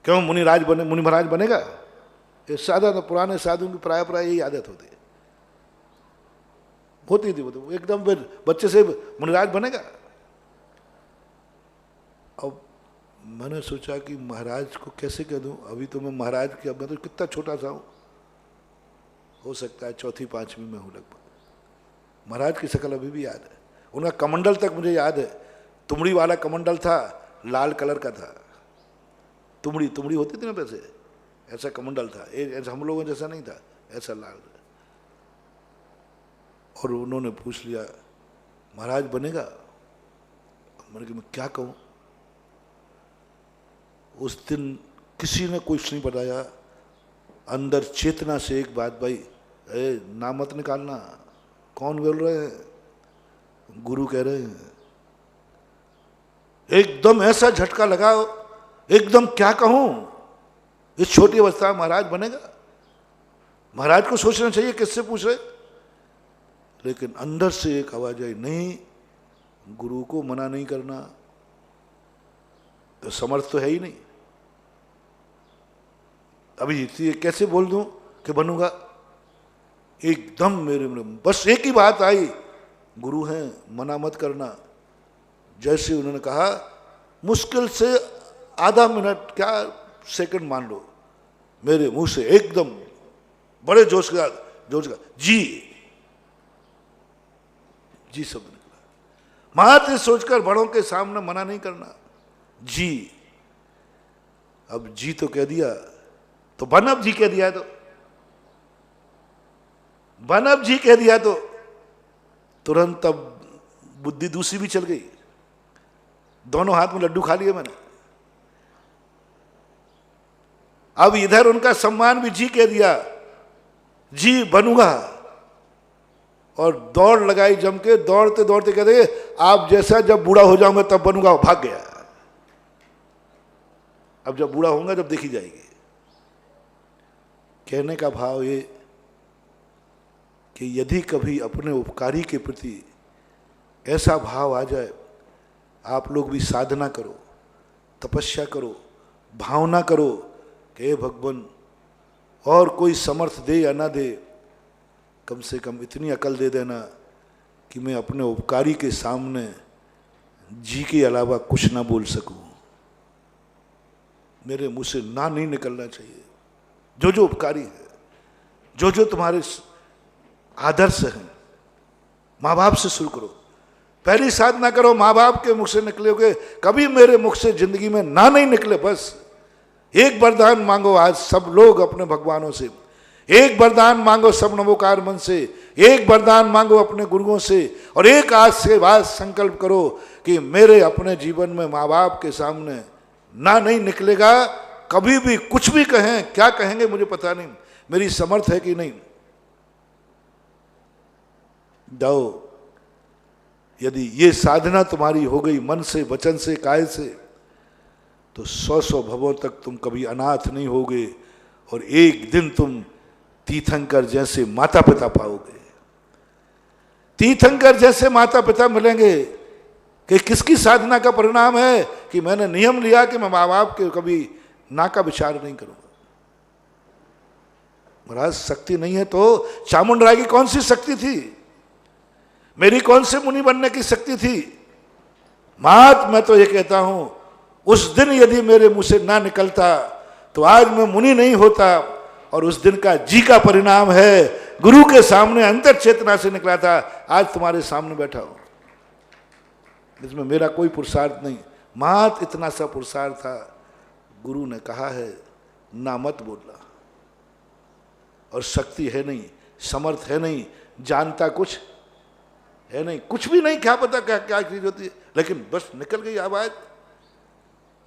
क्यों मुनिराज बने, मुनि महाराज बनेगा? ये साधा तो पुराने साधुओं की प्राय यही आदत होती है, होती थी वो तो एकदम बच्चे से मुनिराज बनेगा। अब मैंने सोचा कि महाराज को कैसे कह दूं, अभी तो मैं महाराज की, अब मैं तो कितना छोटा सा हूं, हो सकता है 4वीं 5वीं में हूं लगभग। महाराज की शक्ल अभी भी याद है। उनका कमंडल तक मुझे याद है, तुमड़ी वाला कमंडल था, लाल कलर का था। तुमड़ी तुमड़ी होती थी ना वैसे, ऐसा कमंडल था, ऐसा हम लोगों जैसा नहीं था, ऐसा लाल। और उन्होंने पूछ लिया महाराज बनेगा? मैंने कहा मैं क्या कहूँ। उस दिन किसी ने कुछ नहीं बताया, अंदर चेतना से एक बात भाई, नाम मत निकालना, कौन बोल रहे हैं? गुरु कह रहे हैं। एकदम ऐसा झटका लगा, एकदम क्या कहूं, इस छोटी अवस्था में महाराज बनेगा? महाराज को सोचना चाहिए किससे पूछ रहे। लेकिन अंदर से एक आवाज आई, नहीं, गुरु को मना नहीं करना, तो समर्थ तो है ही नहीं। अभी ये कैसे बोल दूं कि बनूंगा? एकदम मेरे में बस एक ही बात आई, गुरु हैं, मना मत करना। जैसे उन्होंने कहा, मुश्किल से आधा मिनट, क्या सेकंड मान लो, मेरे मुंह से एकदम बड़े जोश का जी जी शब्द निकला। मात्र सोचकर बड़ों के सामने मना नहीं करना, जी। अब जी तो कह दिया, तो बन अब जी कह दिया, तो बन अब जी कह दिया, तो तुरंत अब बुद्धि दूसरी भी चल गई। दोनों हाथ में लड्डू खा लिए मैंने। अब इधर उनका सम्मान भी जी कह दिया, जी बनूंगा। और दौड़ लगाई जम के, दौड़ते दौड़ते कहते आप जैसा जब बूढ़ा हो जाऊंगा तब बनूंगा। भाग गया। अब जब बूढ़ा होऊंगा जब देखी जाएगी। कहने का भाव ये कि यदि कभी अपने उपकारी के प्रति ऐसा भाव आ जाए, आप लोग भी साधना करो, तपस्या करो, भावना करो कि हे भगवान, और कोई समर्थ दे या ना दे, कम से कम इतनी अकल दे देना कि मैं अपने उपकारी के सामने जी के अलावा कुछ ना बोल सकूं। मेरे मुंह से ना नहीं निकलना चाहिए। जो जो उपकारी है, जो जो तुम्हारे आदर्श हैं, माँ बाप से शुरू करो। पहली साधना करो, माँ बाप के मुख से निकलोगे, कभी मेरे मुख से जिंदगी में ना नहीं निकले। बस एक वरदान मांगो आज सब लोग अपने भगवानों से, एक वरदान मांगो सब नवोकार मन से, एक वरदान मांगो अपने गुरुओं से, और एक आज से बाद संकल्प करो कि मेरे अपने जीवन में माँ बाप के सामने ना नहीं निकलेगा। कभी भी कुछ भी कहें, क्या कहेंगे मुझे पता नहीं, मेरी समर्थ है कि नहीं। जाओ, यदि ये साधना तुम्हारी हो गई मन से, वचन से, काय से, तो 100 भवों तक तुम कभी अनाथ नहीं होगे, और एक दिन तुम तीर्थंकर जैसे माता पिता पाओगे। तीर्थंकर जैसे माता पिता मिलेंगे कि किसकी साधना का परिणाम है कि मैंने नियम लिया कि मैं माँ बाप के कभी ना का विचार नहीं करूंगा। महाराज शक्ति नहीं है तो चामुंड राय की कौन सी शक्ति थी? मेरी कौन से मुनि बनने की शक्ति थी? मात मैं तो ये कहता हूं, उस दिन यदि मेरे मुंह से ना निकलता तो आज मैं मुनि नहीं होता, और उस दिन का जी का परिणाम है गुरु के सामने अंतर चेतना से निकला था, आज तुम्हारे सामने बैठा हूं। इसमें मेरा कोई पुरुषार्थ नहीं, मात इतना सा पुरुषार्थ था। गुरु ने कहा है ना मत बोलना, और शक्ति है नहीं, समर्थ है नहीं, जानता कुछ है नहीं, कुछ भी नहीं, क्या पता क्या क्या चीज होती है, लेकिन बस निकल गई आवाज।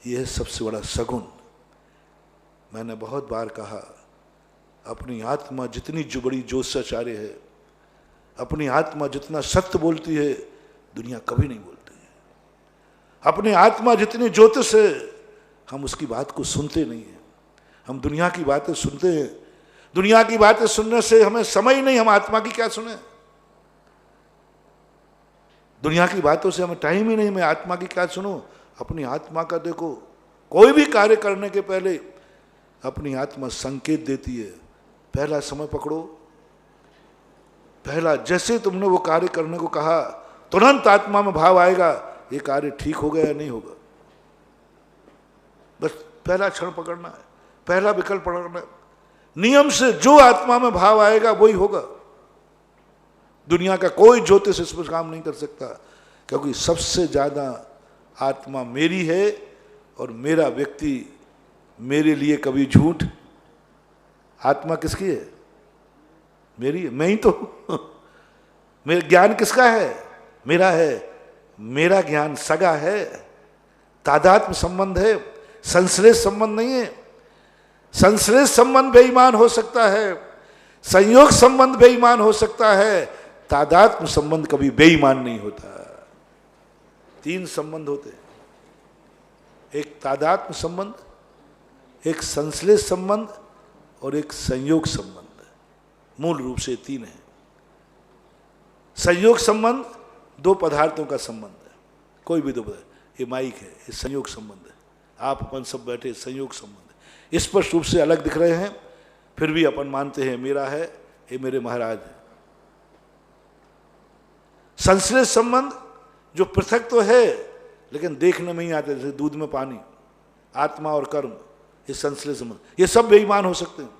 यह सबसे बड़ा सगुन। मैंने बहुत बार कहा, अपनी आत्मा जितनी बड़ी जोशाचार्य है, अपनी आत्मा जितना सत्य बोलती है, दुनिया कभी नहीं बोलती है। अपनी आत्मा जितनी ज्योतिष है, हम उसकी बात को सुनते नहीं हैं। हम दुनिया की बातें सुनते हैं। दुनिया की बातें सुनने से हमें समय ही नहीं, हम आत्मा की क्या सुने। दुनिया की बातों से हमें टाइम ही नहीं, मैं आत्मा की क्या सुनूं। अपनी आत्मा का देखो, कोई भी कार्य करने के पहले अपनी आत्मा संकेत देती है, पहला समय पकड़ो, पहला जैसे तुमने वो कार्य करने को कहा, तुरंत आत्मा में भाव आएगा ये कार्य ठीक होगा या नहीं होगा। बस पहला क्षण पकड़ना है, पहला विकल्प पकड़ना है। नियम से जो आत्मा में भाव आएगा वही होगा। दुनिया का कोई ज्योतिष इस पर काम नहीं कर सकता। क्योंकि सबसे ज़्यादा आत्मा मेरी है और मेरा व्यक्ति मेरे लिए कभी झूठ। आत्मा किसकी है? मेरी है, मैं ही तो मेरा ज्ञान किसका है? मेरा है। मेरा ज्ञान सगा है, तादात्म्य संबंध है, संश्लेष संबंध नहीं है। संश्लेष संबंध बेईमान हो सकता है, संयोग संबंध बेईमान हो सकता है, तादात्म्य संबंध कभी बेईमान नहीं होता। 3 संबंध होते हैं, एक तादात्म्य संबंध, एक संश्लेष संबंध और एक संयोग संबंध। मूल रूप से 3 है। संयोग संबंध 2 पदार्थों का संबंध है, कोई भी 2 पदार्थ। ये माइक है, ये संयोग संबंध है। आप अपन सब बैठे, संयोग संबंध है। स्पष्ट रूप से अलग दिख रहे हैं, फिर भी अपन मानते हैं मेरा है, ये मेरे महाराज है। संश्लेष संबंध जो पृथक तो है लेकिन देखने में ही आते, जैसे दूध में पानी, आत्मा और कर्म, ये संश्लेष संबंध। ये सब बेईमान हो सकते हैं,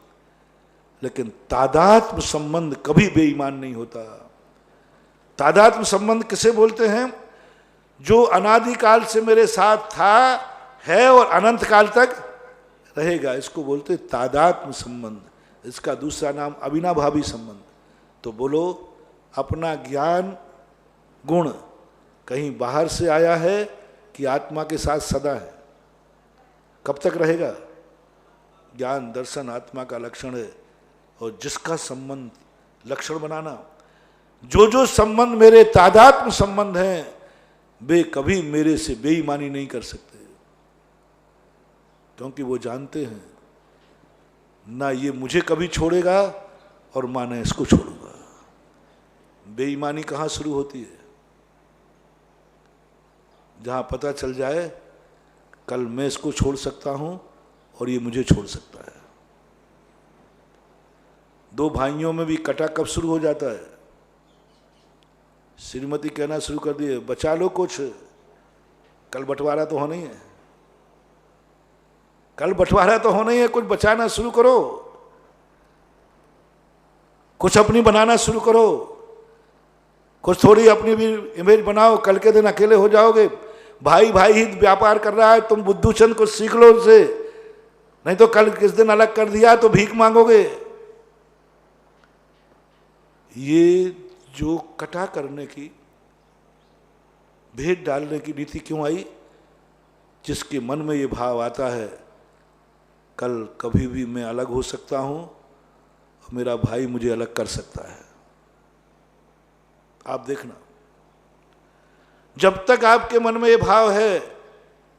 लेकिन तादात्म्य संबंध कभी बेईमान नहीं होता। तादात्म्य संबंध किसे बोलते हैं? जो अनादिकाल से मेरे साथ था, है और अनंत काल तक रहेगा, इसको बोलते हैं तादात्म्य संबंध। इसका दूसरा नाम अविनाभावी संबंध। तो बोलो, अपना ज्ञान गुण कहीं बाहर से आया है कि आत्मा के साथ सदा है? कब तक रहेगा? ज्ञान दर्शन आत्मा का लक्षण है, और जिसका संबंध लक्षण बनाना, जो जो संबंध मेरे तादात्म्य संबंध हैं, वे कभी मेरे से बेईमानी नहीं कर सकते, क्योंकि वो जानते हैं ना ये मुझे कभी छोड़ेगा और ना मैं इसको छोड़ूंगा। बेईमानी कहाँ शुरू होती है? जहां पता चल जाए कल मैं इसको छोड़ सकता हूं और ये मुझे छोड़ सकता है। 2 भाइयों में भी कटा कब शुरू हो जाता है? श्रीमती कहना शुरू कर दिए, बचा लो कुछ, कल बंटवारा तो होना ही है, कल बंटवारा तो होना ही है, कुछ बचाना शुरू करो, कुछ अपनी बनाना शुरू करो, कुछ थोड़ी अपनी भी इमेज बनाओ, कल के दिन अकेले हो जाओगे। भाई भाई हित व्यापार कर रहा है, तुम बुद्धू चंद कुछ सीख लो उनसे, नहीं तो कल किस दिन अलग कर दिया तो भीख मांगोगे। ये जो कटा करने की, भेद डालने की नीति क्यों आई? जिसके मन में ये भाव आता है कल कभी भी मैं अलग हो सकता हूं और मेरा भाई मुझे अलग कर सकता है। आप देखना, जब तक आपके मन में ये भाव है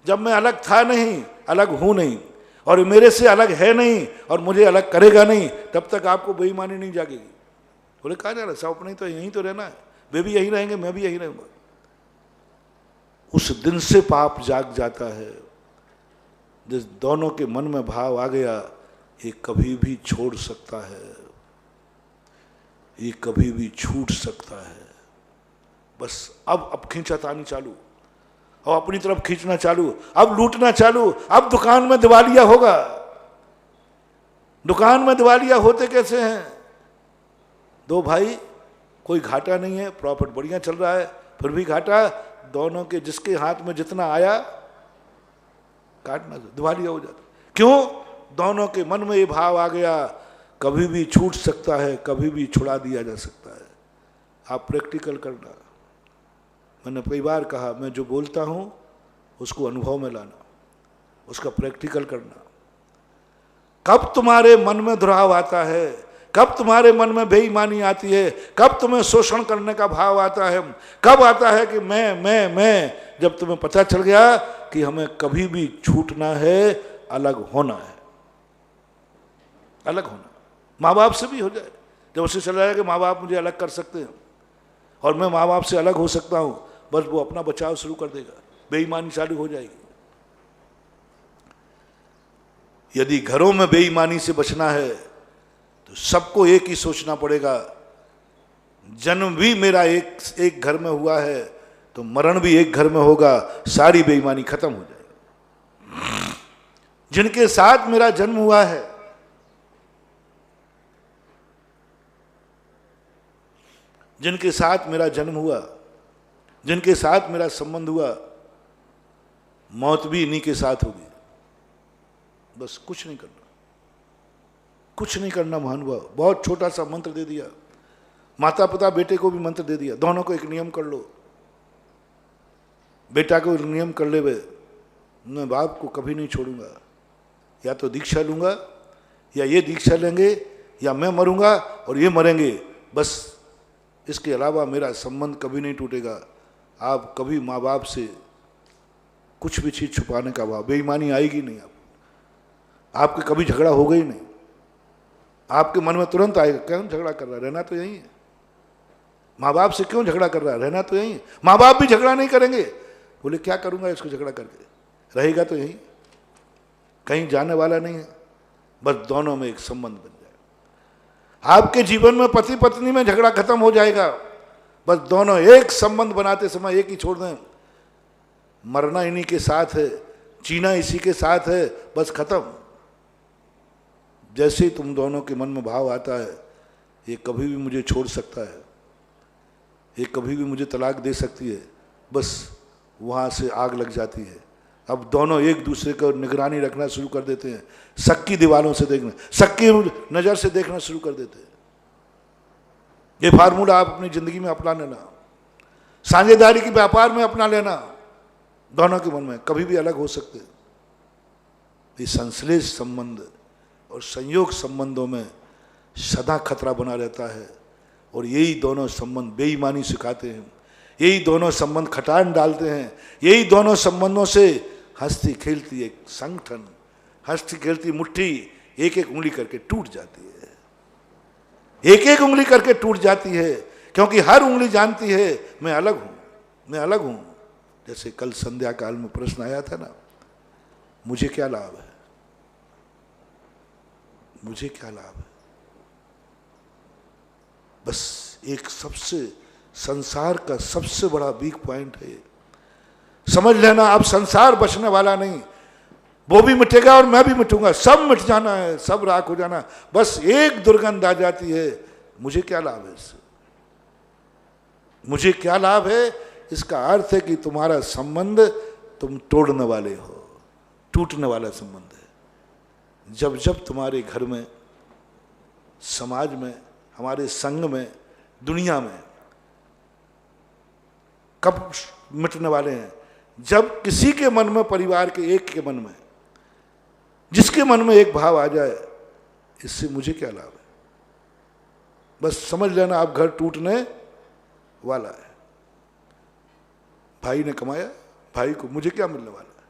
जब मैं अलग था नहीं, अलग हूं नहीं, और मेरे से अलग है नहीं और मुझे अलग करेगा नहीं, तब तक आपको बेईमानी नहीं जागेगी। बोले कहा जा रहा, सब अपने तो यहीं तो रहना है, वे भी यहीं रहेंगे, मैं भी यहीं रहूंगा। उस दिन से पाप जाग जाता है। जिस दोनों के मन में भाव आ गया, ये कभी भी छोड़ सकता है, ये कभी भी छूट सकता है। बस अब खींचातानी चालू, और अपनी तरफ खींचना चालू, अब लूटना चालू। अब दुकान में दिवालिया होगा। दुकान में दिवालिया होते कैसे हैं? 2 भाई, कोई घाटा नहीं है, प्रॉफिट बढ़िया चल रहा है, फिर भी घाटा। दोनों के जिसके हाथ में जितना आया काटना, दिवालिया हो जाता। क्यों? दोनों के मन में ये भाव आ गया, कभी भी छूट सकता है, कभी भी छुड़ा दिया जा सकता है। आप प्रैक्टिकल करना। मैंने कई बार कहा, मैं जो बोलता हूं उसको अनुभव में लाना, उसका प्रैक्टिकल करना। कब तुम्हारे मन में दुराव आता है, कब तुम्हारे मन में बेईमानी आती है, कब तुम्हें शोषण करने का भाव आता है, कब आता है कि मैं, जब तुम्हें पता चल गया कि हमें कभी भी छूटना है, अलग होना है, अलग होना। माँ बाप से भी हो जाए, जब उसे चला जाए कि माँ बाप मुझे अलग कर सकते हैं और मैं माँ बाप से अलग हो सकता हूं, बस वो अपना बचाव शुरू कर देगा, बेईमानी चालू हो जाएगी। यदि घरों में बेईमानी से बचना है तो सबको एक ही सोचना पड़ेगा, जन्म भी मेरा एक घर में हुआ है तो मरण भी एक घर में होगा, सारी बेईमानी खत्म हो जाएगी। जिनके साथ मेरा जन्म हुआ है, जिनके साथ मेरा जन्म हुआ, जिनके साथ मेरा संबंध हुआ, मौत भी इन्हीं के साथ होगी। बस कुछ नहीं करना, कुछ नहीं करना महानुभाव। बहुत छोटा सा मंत्र दे दिया, माता पिता बेटे को भी मंत्र दे दिया, दोनों को एक नियम कर लो। बेटा को नियम कर ले, मैं बाप को कभी नहीं छोड़ूंगा, या तो दीक्षा लूंगा या ये दीक्षा लेंगे, या मैं मरूंगा और ये मरेंगे, बस इसके अलावा मेरा संबंध कभी नहीं टूटेगा। आप कभी माँ बाप से कुछ भी चीज़ छुपाने का भाव, बेईमानी आएगी नहीं। आपके कभी झगड़ा होगा ही नहीं। आपके मन में तुरंत आएगा, क्यों झगड़ा कर रहा है, रहना तो यही है। माँ बाप से क्यों झगड़ा कर रहा है, रहना तो यही है। माँ बाप भी झगड़ा नहीं करेंगे, बोले क्या करूंगा इसको झगड़ा करके, रहेगा तो यही, कहीं जाने वाला नहीं है। बस दोनों में एक संबंध बन जाए। आपके जीवन में पति पत्नी में झगड़ा खत्म हो जाएगा, बस दोनों एक संबंध बनाते समय एक ही छोड़ दें, मरना इन्हीं के साथ है, जीना इसी के साथ है, बस खत्म। जैसे ही तुम दोनों के मन में भाव आता है, ये कभी भी मुझे छोड़ सकता है, ये कभी भी मुझे तलाक दे सकती है, बस वहाँ से आग लग जाती है। अब दोनों एक दूसरे को निगरानी रखना शुरू कर देते हैं, शक की दीवारों से देखना, शक की नज़र से देखना शुरू कर देते हैं। ये फार्मूला आप अपनी जिंदगी में अपना लेना, साझेदारी के व्यापार में अपना लेना। दोनों के मन में कभी भी अलग हो सकते। ये संश्लेष संबंध और संयोग संबंधों में सदा खतरा बना रहता है, और यही दोनों संबंध बेईमानी सिखाते हैं, यही दोनों संबंध खटान डालते हैं, यही दोनों संबंधों से हंसती खेलती एक संगठन, हंसती खेलती मुट्ठी एक एक उंगली करके टूट जाती है, एक एक उंगली करके टूट जाती है, क्योंकि हर उंगली जानती है मैं अलग हूं, मैं अलग हूं। जैसे कल संध्या काल में प्रश्न आया था ना, मुझे क्या लाभ है, मुझे क्या लाभ है। बस एक सबसे संसार का सबसे बड़ा वीक पॉइंट है, समझ लेना। अब संसार बचने वाला नहीं, वो भी मिटेगा और मैं भी मिटूंगा, सब मिट जाना है, सब राख हो जाना। बस एक दुर्गंध आ जाती है, मुझे क्या लाभ है इससे, मुझे क्या लाभ है। इसका अर्थ है कि तुम्हारा संबंध तुम तोड़ने वाले हो, टूटने वाला संबंध है। जब जब तुम्हारे घर में, समाज में, हमारे संघ में, दुनिया में कब मिटने वाले हैं, जब किसी के मन में, परिवार के एक के मन में, जिसके मन में एक भाव आ जाए, इससे मुझे क्या लाभ है, बस समझ लेना आप घर टूटने वाला है। भाई ने कमाया, भाई को मुझे क्या मिलने वाला है,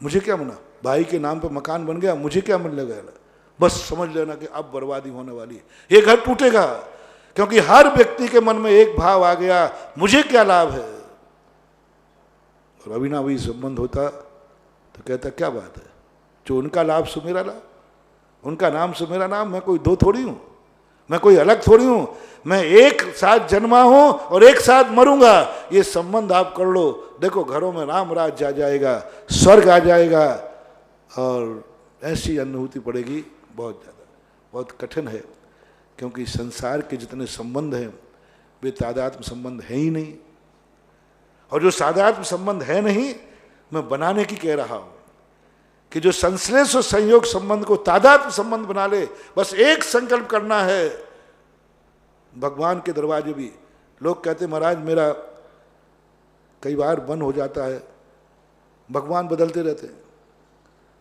मुझे क्या मिला। भाई के नाम पे मकान बन गया, मुझे क्या मिलने वाला, बस समझ लेना कि अब बर्बादी होने वाली है, ये घर टूटेगा। क्योंकि हर व्यक्ति के मन में एक भाव आ गया, मुझे क्या लाभ है। और अभी ना वही संबंध होता तो कहता क्या बात है, जो उनका लाभ सो मेरा लाभ, उनका नाम सो मेरा नाम, मैं कोई दो थोड़ी हूं, मैं कोई अलग थोड़ी हूं, मैं एक साथ जन्मा हूं और एक साथ मरूंगा। ये संबंध आप कर लो, देखो घरों में राम राज आ जाएगा, स्वर्ग आ जाएगा, और ऐसी अनुभूति पड़ेगी बहुत ज़्यादा, बहुत कठिन है। क्योंकि संसार के जितने संबंध हैं वे तादात्म्य संबंध है ही नहीं, और जो सादात्म्य संबंध है नहीं, मैं बनाने की कह रहा हूं कि जो संश्लेष और संयोग संबंध को तादात्म्य संबंध बना ले। बस एक संकल्प करना है। भगवान के दरवाजे भी लोग कहते महाराज मेरा कई बार बंद हो जाता है, भगवान बदलते रहते हैं,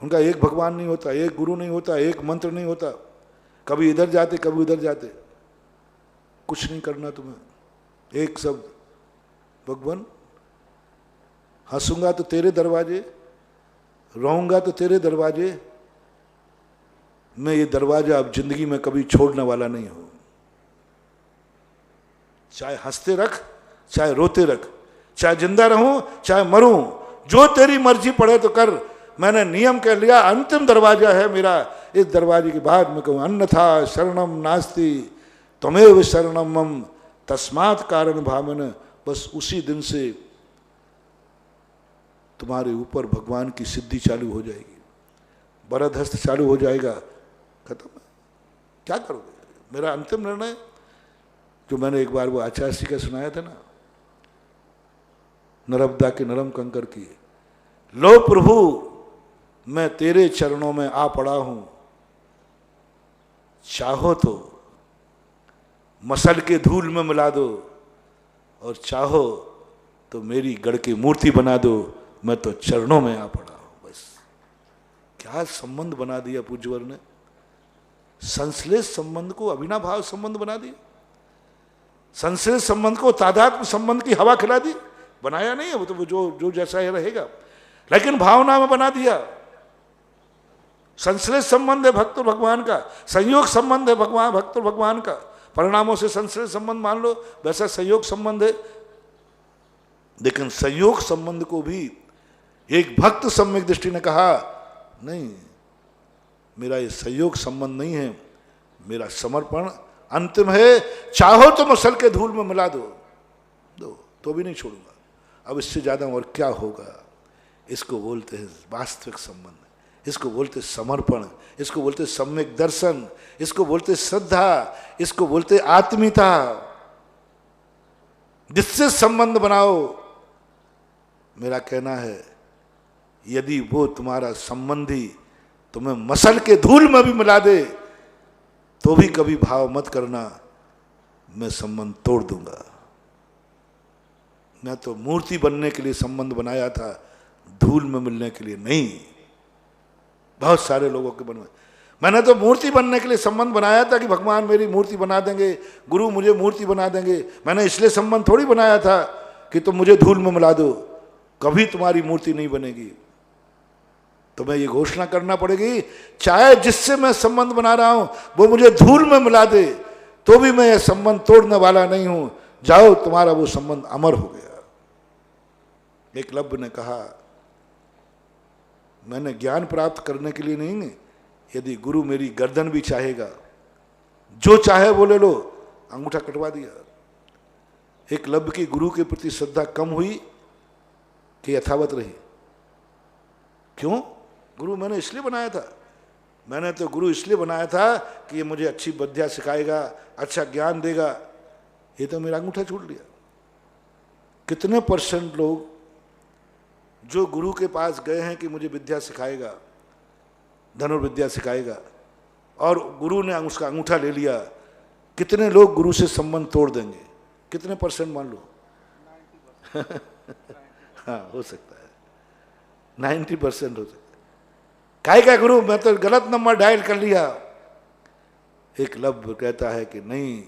उनका एक भगवान नहीं होता, एक गुरु नहीं होता, एक मंत्र नहीं होता, कभी इधर जाते कभी उधर जाते। कुछ नहीं करना तुम्हें, एक शब्द भगवान, हंसूंगा तो तेरे दरवाजे, रहूंगा तो तेरे दरवाजे, मैं ये दरवाजा अब जिंदगी में कभी छोड़ने वाला नहीं हूं। चाहे हंसते रख, चाहे रोते रख, चाहे जिंदा रहूं चाहे मरूं, जो तेरी मर्जी पड़े तो कर। मैंने नियम कह लिया, अंतिम दरवाजा है मेरा, इस दरवाजे के बाद मैं कहूं अन्यथा शरणम नास्ति त्वमेव शरणम मम तस्मात् कारण भावन। बस उसी दिन से तुम्हारे ऊपर भगवान की सिद्धि चालू हो जाएगी, वरदहस्त चालू हो जाएगा, खत्म। क्या करोगे, मेरा अंतिम निर्णय जो मैंने एक बार वो आचार्य जी का सुनाया था ना, नर्मदा के नरम कंकर किए। लो प्रभु मैं तेरे चरणों में आ पड़ा हूं, चाहो तो मसल के धूल में मिला दो और चाहो तो मेरी गढ़ की मूर्ति बना दो, मैं तो चरणों में आ पड़ा हूं। बस क्या संबंध बना दिया पूज्यवर ने, संश्लेष संबंध को अविनाभाव संबंध बना दिया, संश्लेष संबंध को तादात्म्य संबंध की हवा खिला दी। बनाया नहीं है वो तो जो जैसा है रहेगा, लेकिन भावना में बना दिया। संश्लेष संबंध है भक्त और भगवान का, संयोग संबंध है भगवान भक्त और भगवान का। परिणामों से संश्लेष संबंध मान लो, वैसा संयोग संबंध है। लेकिन संयोग संबंध को भी एक भक्त सम्यक दृष्टि ने कहा नहीं, मेरा ये संयोग संबंध नहीं है, मेरा समर्पण अंतिम है। चाहो तो मसल के धूल में मिला दो तो भी नहीं छोड़ूंगा। अब इससे ज्यादा और क्या होगा। इसको बोलते हैं वास्तविक संबंध, इसको बोलते समर्पण, इसको बोलते सम्यक दर्शन, इसको बोलते श्रद्धा, इसको बोलते आत्मीयता। जिससे संबंध बनाओ, मेरा कहना है यदि वो तुम्हारा संबंधी तुम्हें मसल के धूल में भी मिला दे तो भी कभी भाव मत करना मैं संबंध तोड़ दूंगा। मैं तो मूर्ति बनने के लिए संबंध बनाया था, धूल में मिलने के लिए नहीं। बहुत सारे लोगों के मन में मैंने तो मूर्ति बनने के लिए संबंध बनाया था कि भगवान मेरी मूर्ति बना देंगे, गुरु मुझे मूर्ति बना देंगे। मैंने इसलिए संबंध थोड़ी बनाया था कि तुम मुझे धूल में मिला दो, कभी तुम्हारी मूर्ति नहीं बनेगी। तुम्हें ये घोषणा करना पड़ेगी, चाहे जिससे मैं संबंध बना रहा हूं वो मुझे धूल में मिला दे तो भी मैं यह संबंध तोड़ने वाला नहीं हूं। जाओ, तुम्हारा वो संबंध अमर हो गया। एकलव्य ने कहा मैंने ज्ञान प्राप्त करने के लिए नहीं, यदि गुरु मेरी गर्दन भी चाहेगा, जो चाहे वो ले लो। अंगूठा कटवा दिया। एकलव्य की गुरु के प्रति श्रद्धा कम हुई कि यथावत रही? क्यों? गुरु मैंने इसलिए बनाया था, मैंने तो गुरु इसलिए बनाया था कि ये मुझे अच्छी विद्या सिखाएगा, अच्छा ज्ञान देगा। ये तो मेरा अंगूठा छूट लिया। कितने % लोग जो गुरु के पास गए हैं कि मुझे विद्या सिखाएगा, धनुर्विद्या सिखाएगा, और गुरु ने उसका अंगूठा ले लिया, कितने लोग गुरु से संबंध तोड़ देंगे? कितने % मान लो? हाँ, हो सकता है 90% हो सकता है। काहे का गुरु, मैं तो गलत नंबर डायल कर लिया। एकलव्य कहता है कि नहीं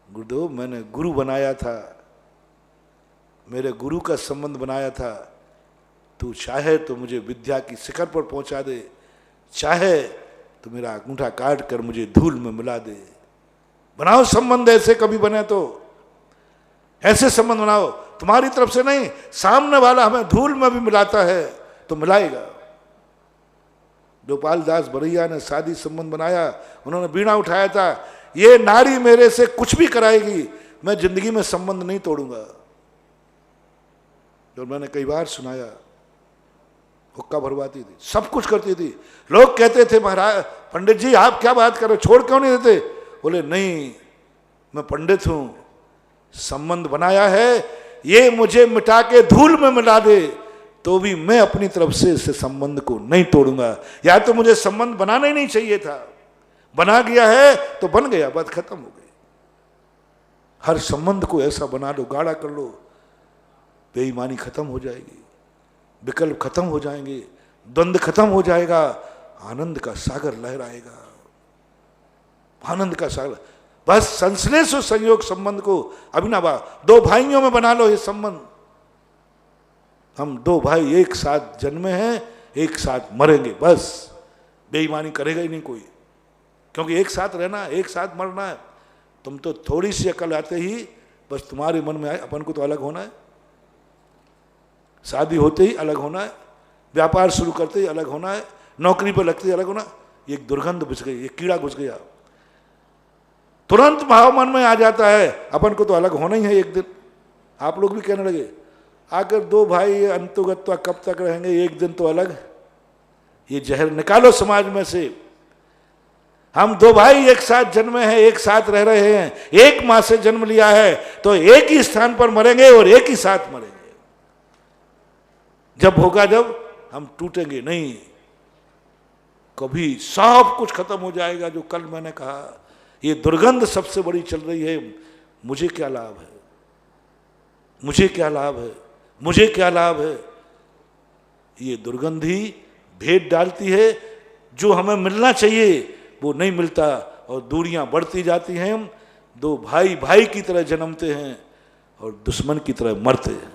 गुरुदेव, मैंने गुरु बनाया था, मेरे गुरु का संबंध बनाया था। तू चाहे तो मुझे विद्या की शिखर पर पहुंचा दे, चाहे तो मेरा अंगूठा काट कर मुझे धूल में मिला दे। बनाओ संबंध, ऐसे कभी बने तो ऐसे संबंध बनाओ। तुम्हारी तरफ से नहीं, सामने वाला हमें धूल में भी मिलाता है तो मिलाएगा। गोपाल दास बरैया ने शादी संबंध बनाया, उन्होंने बीड़ा उठाया था, ये नारी मेरे से कुछ भी कराएगी, मैं जिंदगी में संबंध नहीं तोड़ूंगा। जो मैंने कई बार सुनाया, हुक्का भरवाती थी, सब कुछ करती थी। लोग कहते थे महाराज पंडित जी आप क्या बात कर रहे हो, छोड़ क्यों नहीं देते? बोले नहीं, मैं पंडित हूं, संबंध बनाया है, ये मुझे मिटा के धूल में मिला दे तो भी मैं अपनी तरफ से इस संबंध को नहीं तोड़ूंगा। या तो मुझे संबंध बनाना ही नहीं चाहिए था, बना गया है तो बन गया, बात खत्म हो गई। हर संबंध को ऐसा बना लो, गाढ़ा कर लो, बेईमानी खत्म हो जाएगी, विकल्प खत्म हो जाएंगे, द्वंद्व खत्म हो जाएगा, आनंद का सागर लहराएगा, आनंद का सागर। बस संश्लेष और संयोग संबंध को अभिनवा दो भाइयों में बना लो ये संबंध। हम दो भाई एक साथ जन्मे हैं, एक साथ मरेंगे, बस बेईमानी करेगा ही नहीं कोई, क्योंकि एक साथ रहना, एक साथ मरना है। तुम तो थोड़ी सी अकल आते ही बस तुम्हारे मन में आए अपन को तो अलग होना है, शादी होते ही अलग होना है, व्यापार शुरू करते ही अलग होना है, नौकरी पर लगते ही अलग होना। एक दुर्गंध घुस गई, एक कीड़ा घुस गया, तुरंत भाव मन में आ जाता है अपन को तो अलग होना ही है एक दिन। आप लोग भी कहने लगे आकर दो भाई अंतुगत्वा कब तक रहेंगे, एक दिन तो अलग। ये जहर निकालो समाज में से। हम दो भाई एक साथ जन्मे हैं, एक साथ रह रहे हैं, एक माँ से जन्म लिया है, तो एक ही स्थान पर मरेंगे और एक ही साथ मरेंगे। जब होगा जब हम टूटेंगे नहीं, कभी सब कुछ खत्म हो जाएगा। जो कल मैंने कहा, ये दुर्गंध सबसे बड़ी चल रही है, मुझे क्या लाभ है, मुझे क्या लाभ है, मुझे क्या लाभ है। ये दुर्गंध ही भेद डालती है, जो हमें मिलना चाहिए वो नहीं मिलता और दूरियां बढ़ती जाती हैं। दो भाई भाई की तरह जन्मते हैं और दुश्मन की तरह मरते हैं,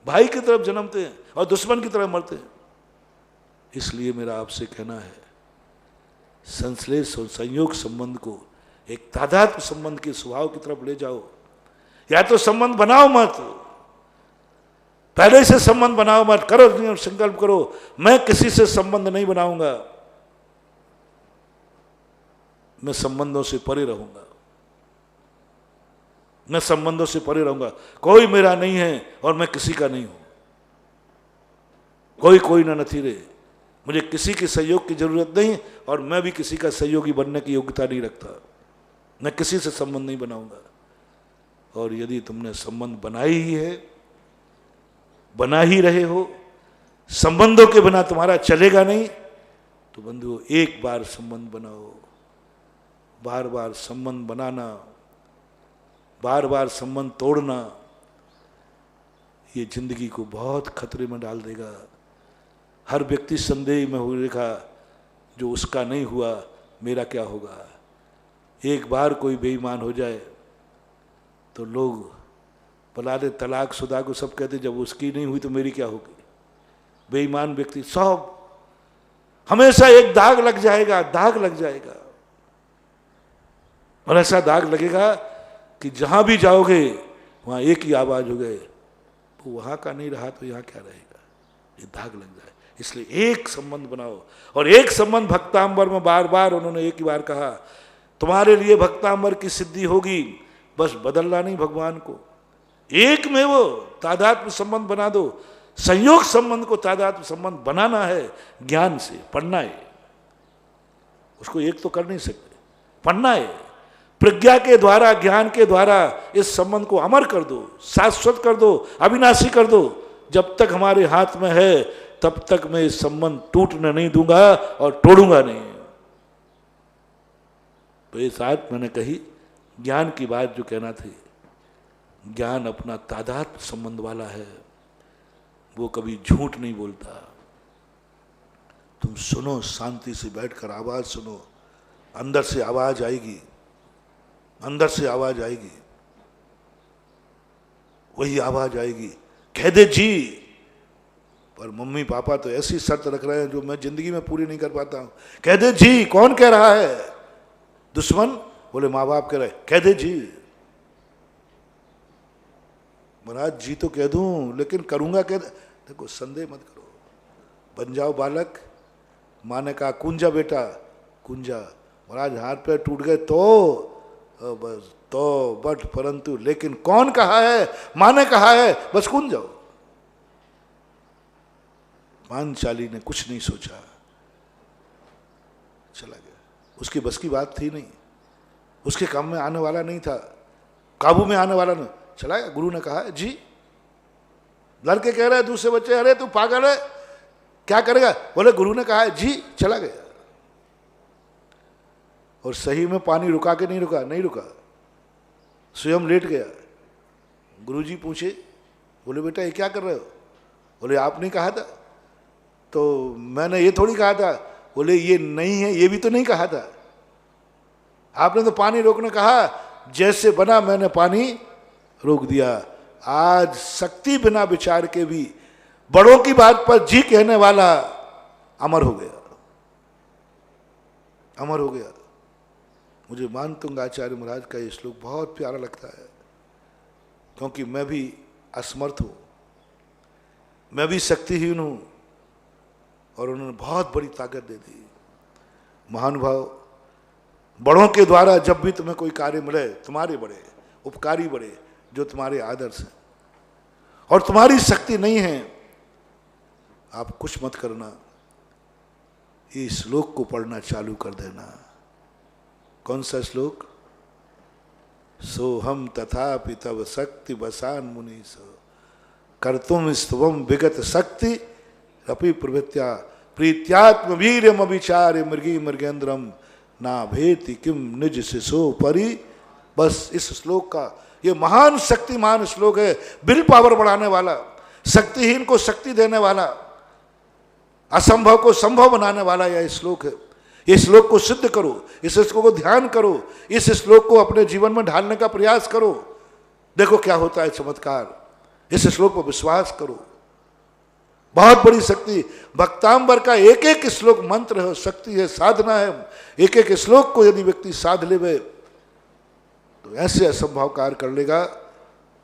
भाई की तरफ जन्मते हैं और दुश्मन की तरह मरते हैं। इसलिए मेरा आपसे कहना है, संश्लेष और संयोग संबंध को एक तादात्म्य संबंध के स्वभाव की तरफ ले जाओ। या तो संबंध बनाओ मत, पहले से संबंध बनाओ मत, करो संकल्प करो मैं किसी से संबंध नहीं बनाऊंगा, मैं संबंधों से परे रहूंगा, मैं संबंधों से परे रहूंगा, कोई मेरा नहीं है और मैं किसी का नहीं हूं, कोई ना नथी रे, मुझे किसी के सहयोग की जरूरत नहीं और मैं भी किसी का सहयोगी बनने की योग्यता नहीं रखता, मैं किसी से संबंध नहीं बनाऊंगा। और यदि तुमने संबंध बनाई ही है, बना ही रहे हो, संबंधों के बिना तुम्हारा चलेगा नहीं, तो बंधुओं एक बार संबंध बनाओ। बार बार संबंध बनाना, बार बार संबंध तोड़ना, ये जिंदगी को बहुत खतरे में डाल देगा। हर व्यक्ति संदेह में हो देखा, जो उसका नहीं हुआ मेरा क्या होगा। एक बार कोई बेईमान हो जाए तो लोग बुला दे तलाक शुदा को, सब कहते जब उसकी नहीं हुई तो मेरी क्या होगी। बेईमान व्यक्ति सब हमेशा एक दाग लग जाएगा, दाग लग जाएगा, और ऐसा दाग लगेगा कि जहां भी जाओगे वहां एक ही आवाज हो गए, वो वहां का नहीं रहा तो यहां क्या रहेगा, ये दाग लग जाए। इसलिए एक संबंध बनाओ, और एक संबंध भक्तांबर में बार बार उन्होंने एक ही बार कहा, तुम्हारे लिए भक्तांबर की सिद्धि होगी, बस बदलना नहीं भगवान को, एक में वो तादात्म्य संबंध बना दो। संयोग संबंध को तादात्म्य संबंध बनाना है ज्ञान से, पढ़ना है, उसको एक तो कर नहीं सकते, पढ़ना है, प्रज्ञा के द्वारा, ज्ञान के द्वारा इस संबंध को अमर कर दो, शाश्वत कर दो, अविनाशी कर दो। जब तक हमारे हाथ में है तब तक मैं इस संबंध टूटने नहीं दूंगा और तोड़ूंगा नहीं। तो ये साथ मैंने कही ज्ञान की बात जो कहना थी, ज्ञान अपना तादात्म्य संबंध वाला है, वो कभी झूठ नहीं बोलता। तुम सुनो, शांति से बैठकर आवाज सुनो, अंदर से आवाज आएगी, अंदर से आवाज आएगी, वही आवाज आएगी, कह दे जी। पर मम्मी पापा तो ऐसी शर्त रख रहे हैं जो मैं जिंदगी में पूरी नहीं कर पाता हूं। कह दे जी, कौन कह रहा है? दुश्मन? बोले माँ बाप कह रहे, कह दे जी। महाराज जी तो कह दूं, लेकिन करूंगा क्या? देखो संदेह मत करो, बन जाओ बालक। माँ ने कहा कुंजा बेटा, कुंजा। महाराज हाथ पैर टूट गए तो बस तो बट, परंतु लेकिन कौन कहा है? माँ ने कहा है, बस कुंज जाओ। पांचाली ने कुछ नहीं सोचा, चला गया। उसकी बस की बात थी नहीं, उसके काम में आने वाला नहीं था, काबू में आने वाला नहीं, चला गया। गुरु ने कहा है जी। लड़के कह रहे हैं दूसरे बच्चे, अरे तू पागल है, क्या करेगा? बोले गुरु ने कहा है जी, चला गया। और सही में पानी रुका के नहीं रुका? नहीं रुका, स्वयं लेट गया। गुरुजी पूछे, बोले बेटा ये क्या कर रहे हो? बोले आपने कहा था। तो मैंने ये थोड़ी कहा था। बोले ये नहीं है, ये भी तो नहीं कहा था। आपने तो पानी रोकने कहा, जैसे बना मैंने पानी रोक दिया। आज शक्ति बिना विचार के भी बड़ों की बात पर जी कहने वाला अमर हो गया, अमर हो गया। मुझे मानतुंग आचार्य महाराज का ये श्लोक बहुत प्यारा लगता है, क्योंकि मैं भी असमर्थ हूं, मैं भी शक्तिहीन हूं, और उन्होंने बहुत बड़ी ताकत दे दी। महानुभाव, बड़ों के द्वारा जब भी तुम्हें कोई कार्य मिले, तुम्हारे बड़े उपकारी बड़े जो तुम्हारे आदर्श हैं, और तुम्हारी शक्ति नहीं है, आप कुछ मत करना, इस श्लोक को पढ़ना चालू कर देना। कौन सा श्लोक? सोहम तथापि तव शक्ति बसान मुनि सो। कर्तुम स्तवम विगत शक्ति रपि प्रवृत्या प्रीत्यात्म वीर्यम विचार्य मृगी मृगेंद्रम ना भेति किम निज शिशो परी। बस इस श्लोक का, ये महान शक्तिमान श्लोक है, विल पावर बढ़ाने वाला, शक्तिहीन को शक्ति देने वाला, असंभव को संभव बनाने वाला यह श्लोक है। इस श्लोक को सिद्ध करो, इस श्लोक को ध्यान करो, इस श्लोक को अपने जीवन में ढालने का प्रयास करो, देखो क्या होता है चमत्कार। इस श्लोक पर विश्वास करो, बहुत बड़ी शक्ति। भक्तांबर का एक एक श्लोक मंत्र है, शक्ति है, साधना है। एक एक श्लोक को यदि व्यक्ति साध लेवे तो ऐसे असंभव कार्य कर लेगा,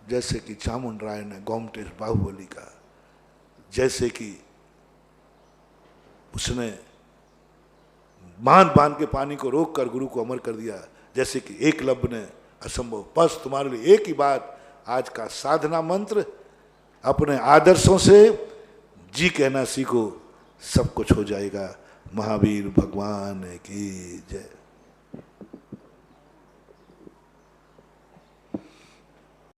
जैसे कि चामुंड राय ने गोमटेश बाहुबली का, जैसे कि उसने बांध बांध के पानी को रोक कर गुरु को अमर कर दिया, जैसे कि एकलव्य ने असंभव। बस तुम्हारे लिए एक ही बात, आज का साधना मंत्र, अपने आदर्शों से जी कहना सीखो, सब कुछ हो जाएगा। महावीर भगवान की जय।